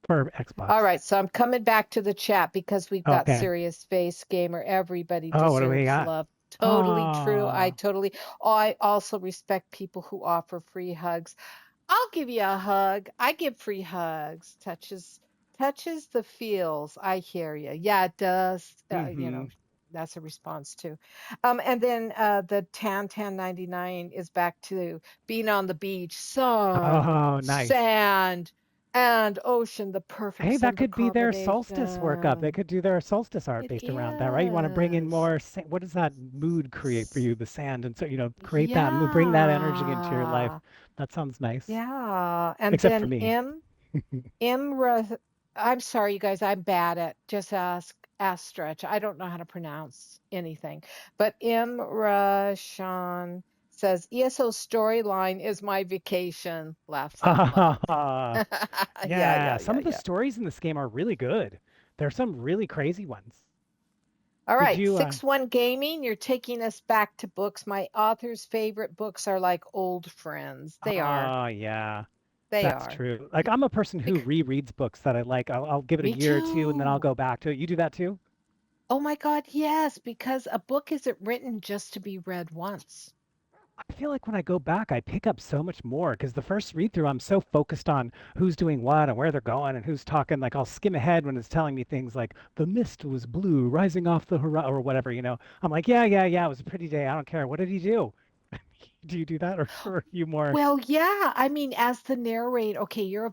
for All Xbox. right, so I'm coming back to the chat because we've got Okay. Serious Face Gamer. Everybody Oh, what do we deserves got? love. Totally true. Ah. I also respect people who offer free hugs. I'll give you a hug. I give free hugs. Touches the feels. I hear you. Yeah, it does. Mm-hmm. That's a response too. And then the Tan 99 is back to being on the beach, sun, Oh, nice. sand, and ocean, the perfect Hey, that symbol could be their solstice workup. They combination. could do their solstice art It based around that, right? You want to bring in is. more, what does that mood create for S- you? The sand. And so, create that mood, bring that energy into your life. Yeah. That sounds nice. Yeah. And Except for then me. M. I'm sorry, you guys. I'm bad at just ask Stretch. I don't know how to pronounce anything. But M. Rashan says ESO storyline is my vacation. Laughs out loud. Yeah, Yeah, yeah, some yeah, of the yeah. stories in this game are really good. There's some really crazy ones. All Did right, you 6-1 Gaming, you're taking us back to books. My author's favorite books are like old friends. They are. Oh, yeah, They that's are. true. Like I'm a person who Bec- rereads books that I like. I'll give it a Me year or two and then I'll too. go back to it. You do that too? Oh my God, yes, because a book isn't written just to be read once. I feel like when I go back, I pick up so much more because the first read through, I'm so focused on who's doing what and where they're going and who's talking. Like I'll skim ahead when it's telling me things like the mist was blue rising off the horizon or whatever, you know. I'm like, yeah, yeah, yeah, it was a pretty day. I don't care. What did he do? Do you do that or are you more? Well, yeah. I mean, as the narrator, okay, you're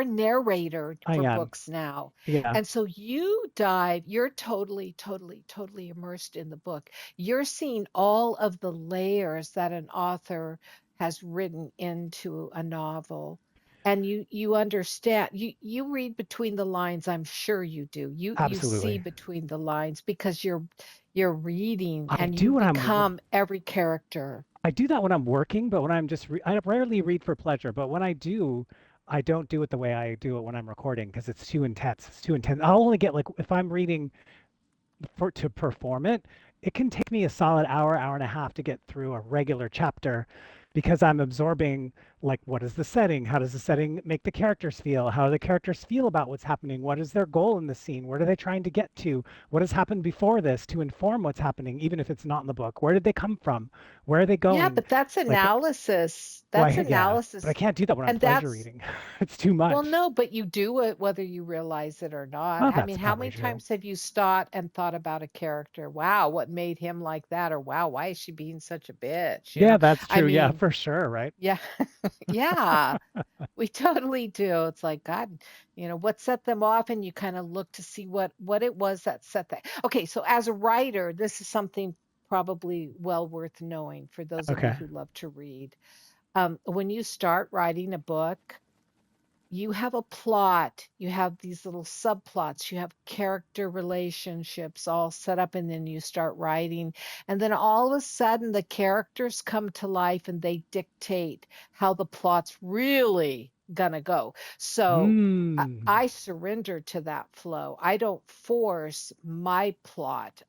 a narrator I for am. books now. Yeah, And so you're totally, totally, totally immersed in the book. You're seeing all of the layers that an author has written into a novel. And you understand, you read between the lines, I'm sure you do. You see absolutely. between the lines because you're reading I and you do when become every character. I do that when I'm working, but when I'm I rarely read for pleasure. But when I do, I don't do it the way I do it when I'm recording because it's too intense. It's too intense. I'll only get like if I'm reading for to perform it, it can take me a solid hour, hour and a half to get through a regular chapter because I'm absorbing like what is the setting? How does the setting make the characters feel? How do the characters feel about what's happening? What is their goal in the scene? What are they trying to get to? What has happened before this to inform what's happening, even if it's not in the book? Where did they come from? Where are they Yeah, going? but that's Like, analysis. well, That's yeah, but I analysis. can't do that when I'm And pleasure that's, reading. It's too well, much. no, but you do it whether you realize it or not. Oh, I that's mean, how probably many true. times have you stopped and thought about a character? Wow, what made him like that? Or wow, why is she being such a bitch? Yeah, that's I true. Yeah, mean, for sure, right? yeah, yeah, we totally do. It's like, God, what set them off? And you kind of look to see what it was that set that. Okay, so as a writer, this is something probably well worth knowing for those of you Okay. who love to read. When you start writing a book, you have a plot, you have these little subplots, you have character relationships all set up, and then you start writing. And then all of a sudden, the characters come to life and they dictate how the plot's really gonna go. So Mm. I surrender to that flow. I don't force my plot.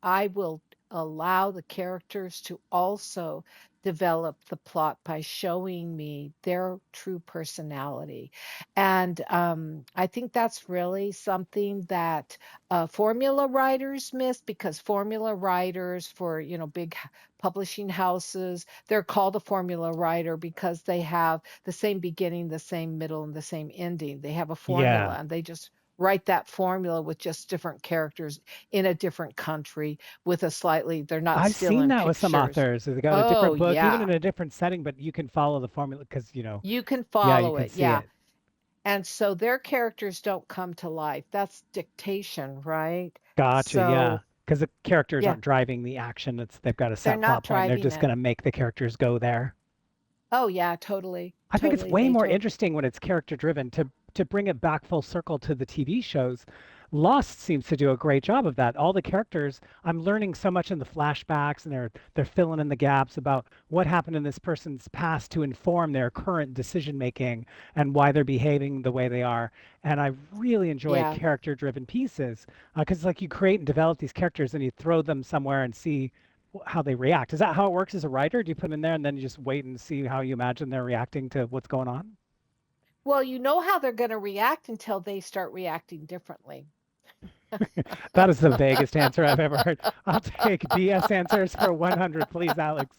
I will allow the characters to also develop the plot by showing me their true personality. And I think that's really something that formula writers miss, because formula writers for, big publishing houses, they're called a formula writer because they have the same beginning, the same middle, and the same ending. They have a formula Yeah. and they just write that formula with just different characters in a different country with a slightly, they're not I've still seen in that with some pictures. authors. They got a Oh, different book, even yeah. in a different setting, but you can follow the formula because, You can yeah, you follow can it. see Yeah. it. And so their characters don't come to life. That's dictation, right? Gotcha, yeah. So, Because the characters yeah, aren't driving the action. They've got a they're set not plot point and they're driving just it. gonna make the characters go there. Oh, yeah, totally. I think it's Totally. way They more to interesting when it's character driven to bring it back full circle to the TV shows. Lost seems to do a great job of that. All the characters, I'm learning so much in the flashbacks and they're filling in the gaps about what happened in this person's past to inform their current decision making and why they're behaving the way they are. And I really enjoy yeah. character driven pieces because it's like you create and develop these characters and you throw them somewhere and see how they react. Is that how it works as a writer? Do you put them in there and then you just wait and see how you imagine they're reacting to what's going on? Well, you know how they're going to react until they start reacting differently. That is the vaguest answer I've ever heard. I'll take BS answers for 100, please, Alex.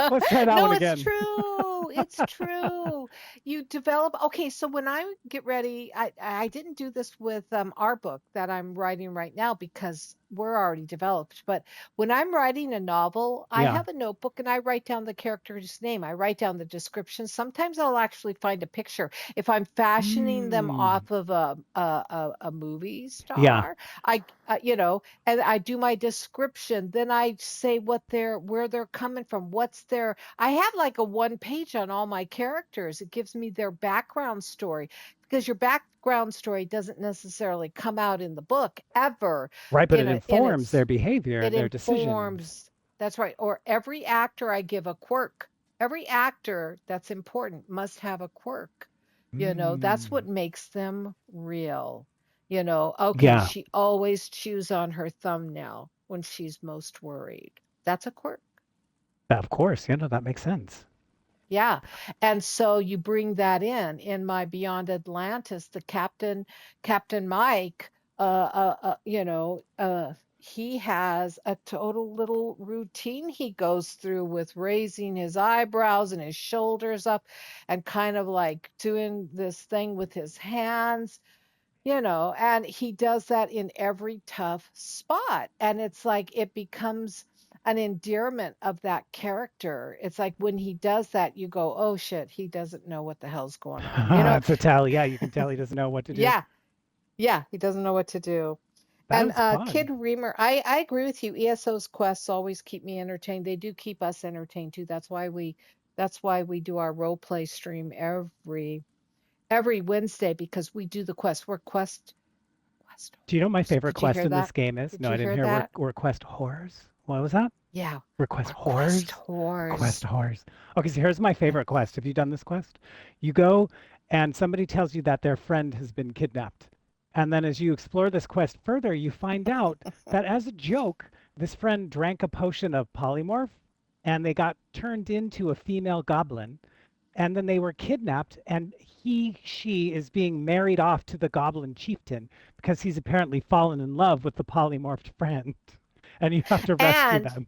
Let's try that one No, it's again. true. It's true. You develop. Okay, so when I get ready, I didn't do this with our book that I'm writing right now because we're already developed. But when I'm writing a novel, I Yeah. have a notebook and I write down the character's name. I write down the description. Sometimes I'll actually find a picture. If I'm fashioning them Hmm. off of a movie Yeah. star, and I do my description. Then I say where they're coming from, what's their. I have like a one page on all my characters. It gives me their background story because your background story doesn't necessarily come out in the book ever. Right, but it In informs its their behavior It and their decisions. informs. That's right. Or every actor I give a quirk. Every actor that's important must have a quirk. That's Mm. what makes them real. Okay, Yeah, she always chews on her thumbnail when she's most worried. That's a quirk. of course. That makes sense. Yeah. And so you bring that in my Beyond Atlantis, the Captain Mike, he has a total little routine he goes through with raising his eyebrows and his shoulders up and kind of like doing this thing with his hands, and he does that in every tough spot. And it's like it becomes an endearment of that character. It's like when he does that, you go, oh shit, he doesn't know what the hell's going on. It's a tell. Yeah, you can tell he doesn't know what to do. Yeah, yeah, he doesn't know what to do. That And is fun. Kid Reamer, I agree with you. ESO's quests always keep me entertained. They do keep us entertained too. That's why we do our role play stream every Wednesday because we do the quest. We're quest Do you know what my horrors. favorite Did you quest hear in this that? game is? Did No, you I didn't hear hear that? request horrors. What was that? Yeah, Request we're quest horrors? Quest horrors. horrors. Okay, so here's my favorite quest. Have you done this quest? You go and somebody tells you that their friend has been kidnapped. And then as you explore this quest further, you find out that as a joke, this friend drank a potion of polymorph and they got turned into a female goblin. And then they were kidnapped, and she is being married off to the goblin chieftain because he's apparently fallen in love with the polymorphed friend. And you have to rescue And them.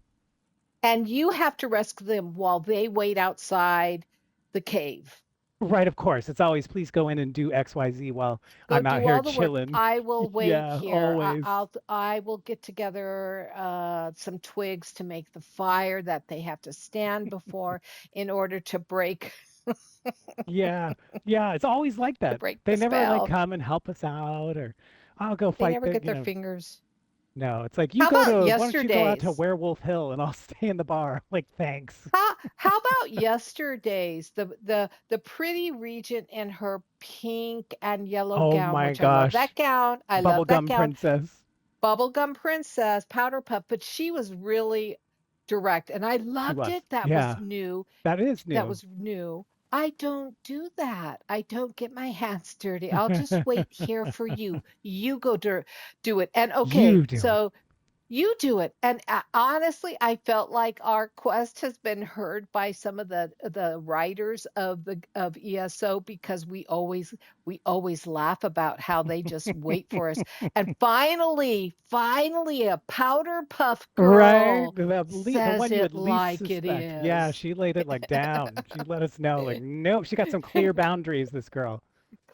and you have to rescue them while they wait outside the cave. Right, of course. It's always please go in and do XYZ while Go I'm out do here all the work. chilling. I will wait Yeah, here. always. I will get together some twigs to make the fire that they have to stand before in order to break Yeah, yeah, it's always like to that. break They the never like spell. come and help us out or I'll go They fight never the, get their fingers. no, it's like How about why don't you go out to yesterday's? Werewolf Hill and I'll stay in the bar. Like, thanks. How about yesterday's? The pretty regent in her pink and yellow Oh gown, my which I love gosh. that gown. I love that Bubblegum gown. Princess. Bubblegum Princess, Powder Puff, but she was really direct and I She loved was. it. That was Yeah, new. that is That new. was new. I don't do that. I don't get my hands dirty. I'll just wait here for you. You go do it. And okay, You do it. so you do it. And honestly, I felt like our quest has been heard by some of the writers of ESO because we always laugh about how they just wait for us. And finally a powder puff Right? girl The says one you it would least like it suspect. Yeah, is. she laid it like down. She let us know, like, nope, she got some clear boundaries, this girl.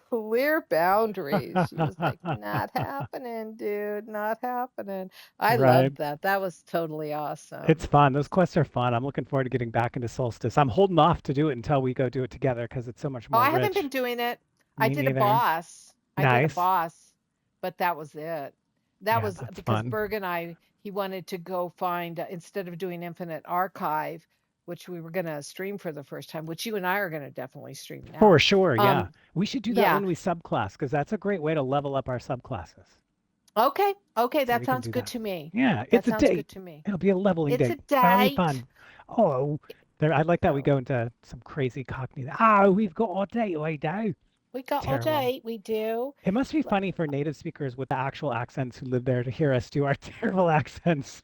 Clear boundaries. She was like, not happening, dude, not happening. I Right. loved that. That was totally awesome. It's fun. Those quests are fun. I'm looking forward to getting back into Solstice. I'm holding off to do it until we go do it together because it's so much Oh, more I haven't been rich. doing it. I Me did a neither. boss. I did a Nice. boss, but that was it. That Yeah, was that's because fun. Berg and he wanted to go find, instead of doing Infinite Archive, which we were going to stream for the first time, which you and I are going to definitely stream For now. sure, yeah. Um, We should do that yeah. when we subclass because that's a great way to level up our subclasses. Okay. Okay. So That we can sounds do good that. to me. Yeah, That it's a sounds date. good to me. It'll be a leveling It's a date. That'll be date. fun. Oh, there, I like that we Oh, go into some crazy cockney. Oh, we've got our date, we do. we got a Terrible. date. We do. It must be funny for native speakers with the actual accents who live there to hear us do our terrible accents.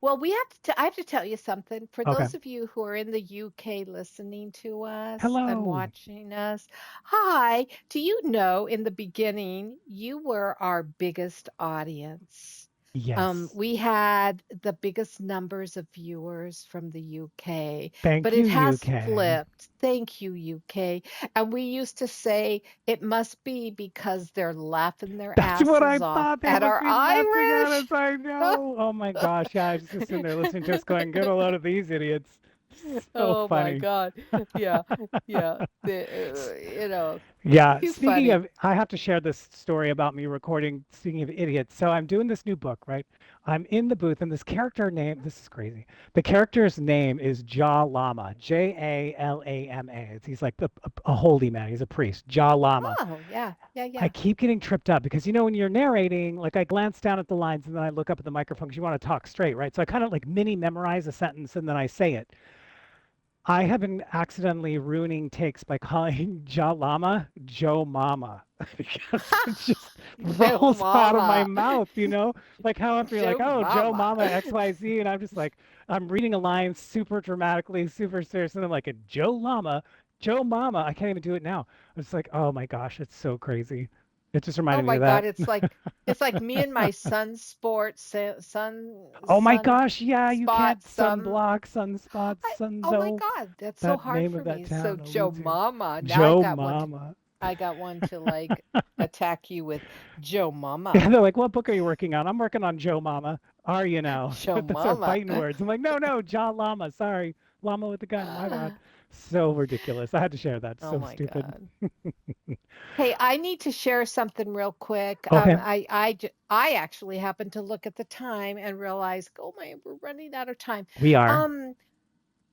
Well, I have to tell you something. For Okay. those of you who are in the UK listening to us and Hello. watching us, hi. Do you know in the beginning you were our biggest audience? Yes. We had the biggest numbers of viewers from the UK, but Thank it you, has UK. flipped. Thank you, UK. And we used to say it must be because they're laughing their That's what I asses off thought. They at must our be laughing at Irish. us. I know. Oh my gosh. Yeah, I was just sitting there listening to us going, get a load of these idiots. So Oh my funny. God. Yeah. Yeah. Yeah, too speaking funny. of, I have to share this story about me recording. Speaking of idiots, so I'm doing this new book, right? I'm in the booth, and this character name, this is crazy. The character's name is Ja Lama, Jalama. He's like a holy man. He's a priest, Ja Lama. Oh, yeah, yeah, I yeah. keep getting tripped up because when you're narrating, like I glance down at the lines and then I look up at the microphone because you want to talk straight, right? So I kind of like mini memorize a sentence and then I say it. I have been accidentally ruining takes by calling Ja Lama Joe Mama because it just Joe rolls out of my Mama. mouth, Like how if you're like, Joe oh, Joe Mama. Mama XYZ, and I'm just like, I'm reading a line super dramatically, super serious, and I'm like, a Joe Lama, Joe Mama. I can't even do it now. It's like, oh my gosh, it's so crazy. It just Oh reminded me my of God, that. it's like me and my sun sports, Oh my sun gosh, yeah, you can't spots. sunblock, sunspots, Oh my sunzo. God, that's so That hard name for of that me. So town Joe eludes you. Mama. Now Joe Mama. I got one to like attack you with Joe Yeah, Mama. they're like, what book are you working on? I'm working on Joe Mama. Are you now? Joe That's our Mama. fighting words. I'm like, no, no, John Llama. Sorry. Llama with the gun. My bad. So ridiculous. I had to share that. Oh So my stupid. God. Hey, I need to share something real quick. Okay. I actually happened to look at the time and realize, oh my, we're running out of time. We are. Um,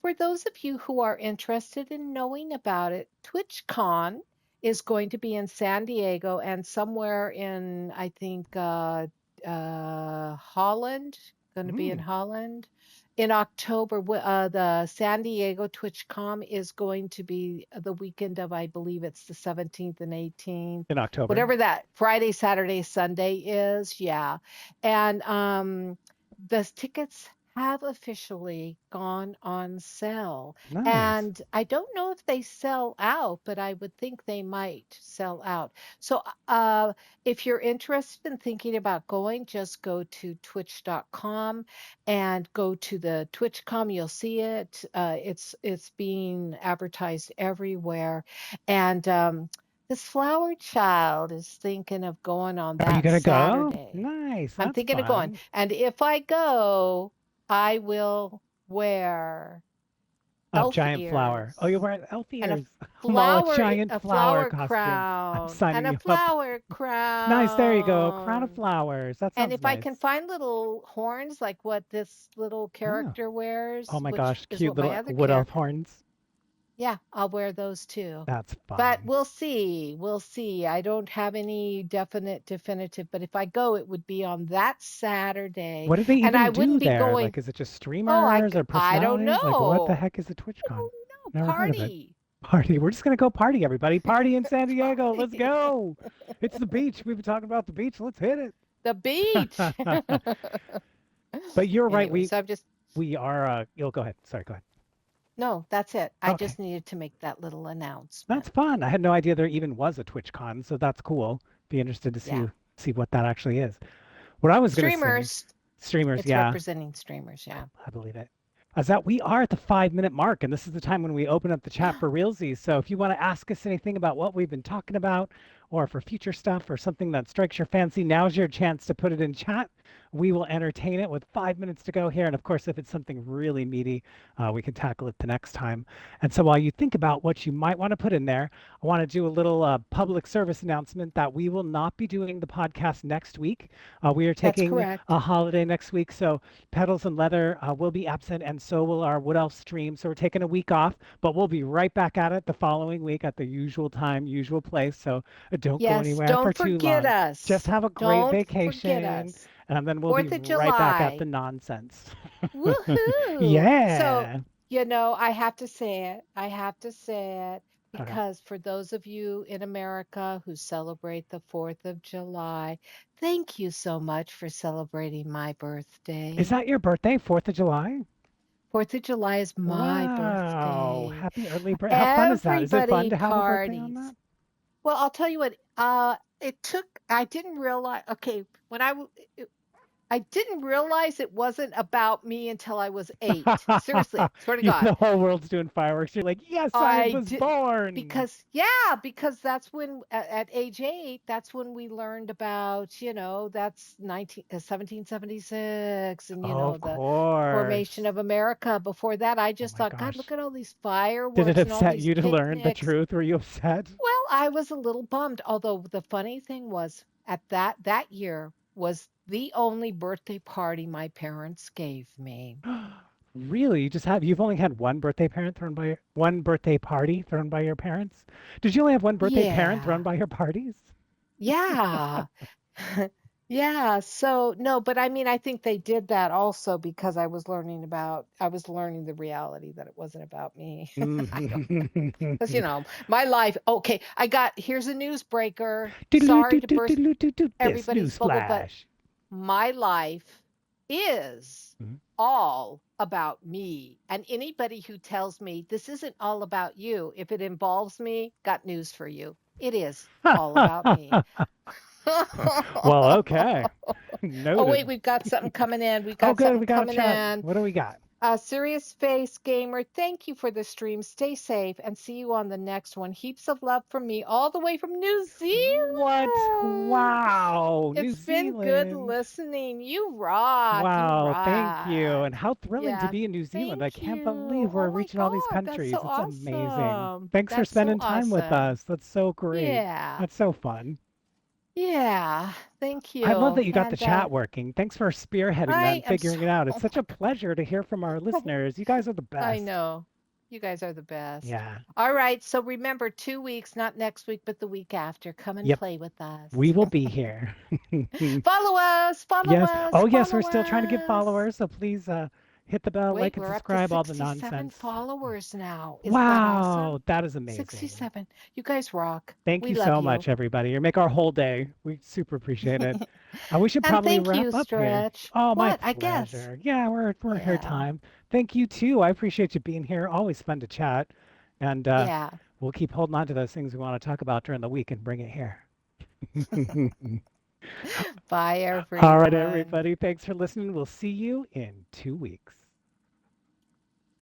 for those of you who are interested in knowing about it, TwitchCon is going to be in San Diego and somewhere in, I think, Holland, going to be in Mm, Holland. In October, the San Diego TwitchCon is going to be the weekend of, I believe it's the 17th and 18th, in October. whatever that Friday, Saturday, Sunday is. Yeah. And the tickets have officially gone on sale. Nice. And I don't know if they sell out, but I would think they might sell out. So if you're interested in thinking about going, just go to twitch.com and go to the TwitchCom. You'll see it. It's being advertised everywhere. And this flower child is thinking of going on Are you that going to go? Saturday. Nice. I'm That's thinking of going. fun. And if I go, I will wear A elf giant flower. Oh, you ears wear elf and ears. I'm all a giant a flower flower costume. I'm crown and signing a you up. flower Nice. There you go. Crown of crown. flowers. That And sounds if I can nice. find little horns like what this little Oh. character Oh wears, my which gosh, is cute what my little other wood elf character, horns. yeah, I'll wear those too. That's But fun. we'll see. We'll see. I don't have any definitive, but if I go, it would be on that Saturday. What do they And I even do wouldn't be there? going, Like, is it just oh, streamers or I don't personalities? Like, what the know. heck is a I TwitchCon? don't know. Never heard of it. Party. Party. We're just gonna go party, everybody. Party in San Diego. Let's Party. go. It's the beach. We've been talking about the beach. Let's hit The beach. it. But you're right. Anyway, We so I'm just, we are. You'll go ahead. Sorry. Go ahead. no, that's it. I Okay. just needed to make that little announcement. That's fun. I had no idea there even was a TwitchCon, so that's cool. Be interested to Yeah. see what that actually is. What I was gonna say, Streamers. streamers, It's yeah, representing streamers. Yeah. I believe it. Is that we are at the 5 minute mark, and this is the time when we open up the chat for realsies. So if you want to ask us anything about what we've been talking about, or for future stuff, or something that strikes your fancy, now's your chance to put it in chat. We will entertain it with 5 minutes to go here. And of course, if it's something really meaty, we can tackle it the next time. And so while you think about what you might want to put in there, I want to do a little public service announcement that we will not be doing the podcast next week. We are That's taking correct. a holiday next week. So Petals and Leather will be absent, and so will our Wood Elf stream. So we're taking a week off, but we'll be right back at it the following week at the usual time, usual place. So don't go Yes. anywhere for Don't too forget long. Just us. have a great Don't forget vacation, us. and then we'll be 4th of right back at the July. nonsense. Woohoo! So, Yeah. I have to say it. I have to say it Okay. because for those of you in America who celebrate the 4th of July, thank you so much for celebrating my Is birthday. that your birthday, 4th of July? 4th of July is my Wow. birthday. Happy early birthday. How fun is that? Is it fun Everybody to have a birthday on parties. that? Well, I'll tell you what, I didn't realize, okay, I didn't realize it wasn't about me until I was 8. Seriously, swear to God. The whole world's doing fireworks. You're like, yes, I I was did born. because that's when at age 8, that's when we learned about, that's 1776 and Of the formation course. of America. Before that, I Oh just my thought, God, gosh. look at all these Did it fireworks and all upset these you to learn the picnics. truth? Were you upset? I was a little bummed, although the funny thing was at that year was the only birthday party my parents gave me. Really? You've only had one birthday party thrown by your parents? Did you only have one birthday parent thrown Yeah. by your parties? Yeah. Yeah, so no, but I mean, I think they did that also because I was learning the reality that it wasn't about me. I don't know. Because, my life, okay, here's a newsbreaker. Sorry to burst This everybody's bubble, but newsflash. my life is all about me. And anybody who tells me this isn't all about you, if it involves me, got news for you. It is all about me. Well, okay. Oh, wait, Noted. we've got something coming in. We've Oh, got good. something We got a coming chat. in. What do we got? Serious Face Gamer, thank you for the stream. Stay safe and see you on the next one. Heaps of love from me, all the way from New What? Zealand. Wow. New It's been good Zealand. listening. You rock. You Wow. Thank you. rock. And how thrilling to Yeah, be in New Zealand. I thank can't you. believe we're Oh my reaching all these God, that's so countries. It's amazing. awesome. Thanks for That's so spending time with awesome. us. That's so great. Yeah. That's so fun. Yeah. Thank I love you. that you got the And chat working. Thanks for spearheading that I and am so figuring it out. It's oh such my a pleasure to hear from our God. listeners. You guys are the I best. know. You guys are the best. Yeah. All right. So remember, 2 weeks, not next week, but the week after. Come and Yep. play with us. We will be here. Follow us. Follow Yes. us. Oh, yes. We're Follow still trying to get us. followers. So please hit the bell, Wait, like, and we're up to subscribe, all the 67 nonsense. followers now. Isn't that Wow. awesome? That is amazing. 67. You guys rock. Thank We you love so you. much, everybody. You make our whole day. We super appreciate it. We should And probably thank wrap you, up here. Stretch. Oh, my What? I guess. pleasure. Yeah, we're here Yeah. time. Thank you too. I appreciate you being here. Always fun to chat. And Yeah. we'll keep holding on to those things we want to talk about during the week and bring it here. Bye, All right, everyone. everybody. Thanks for listening. We'll see you in 2 weeks.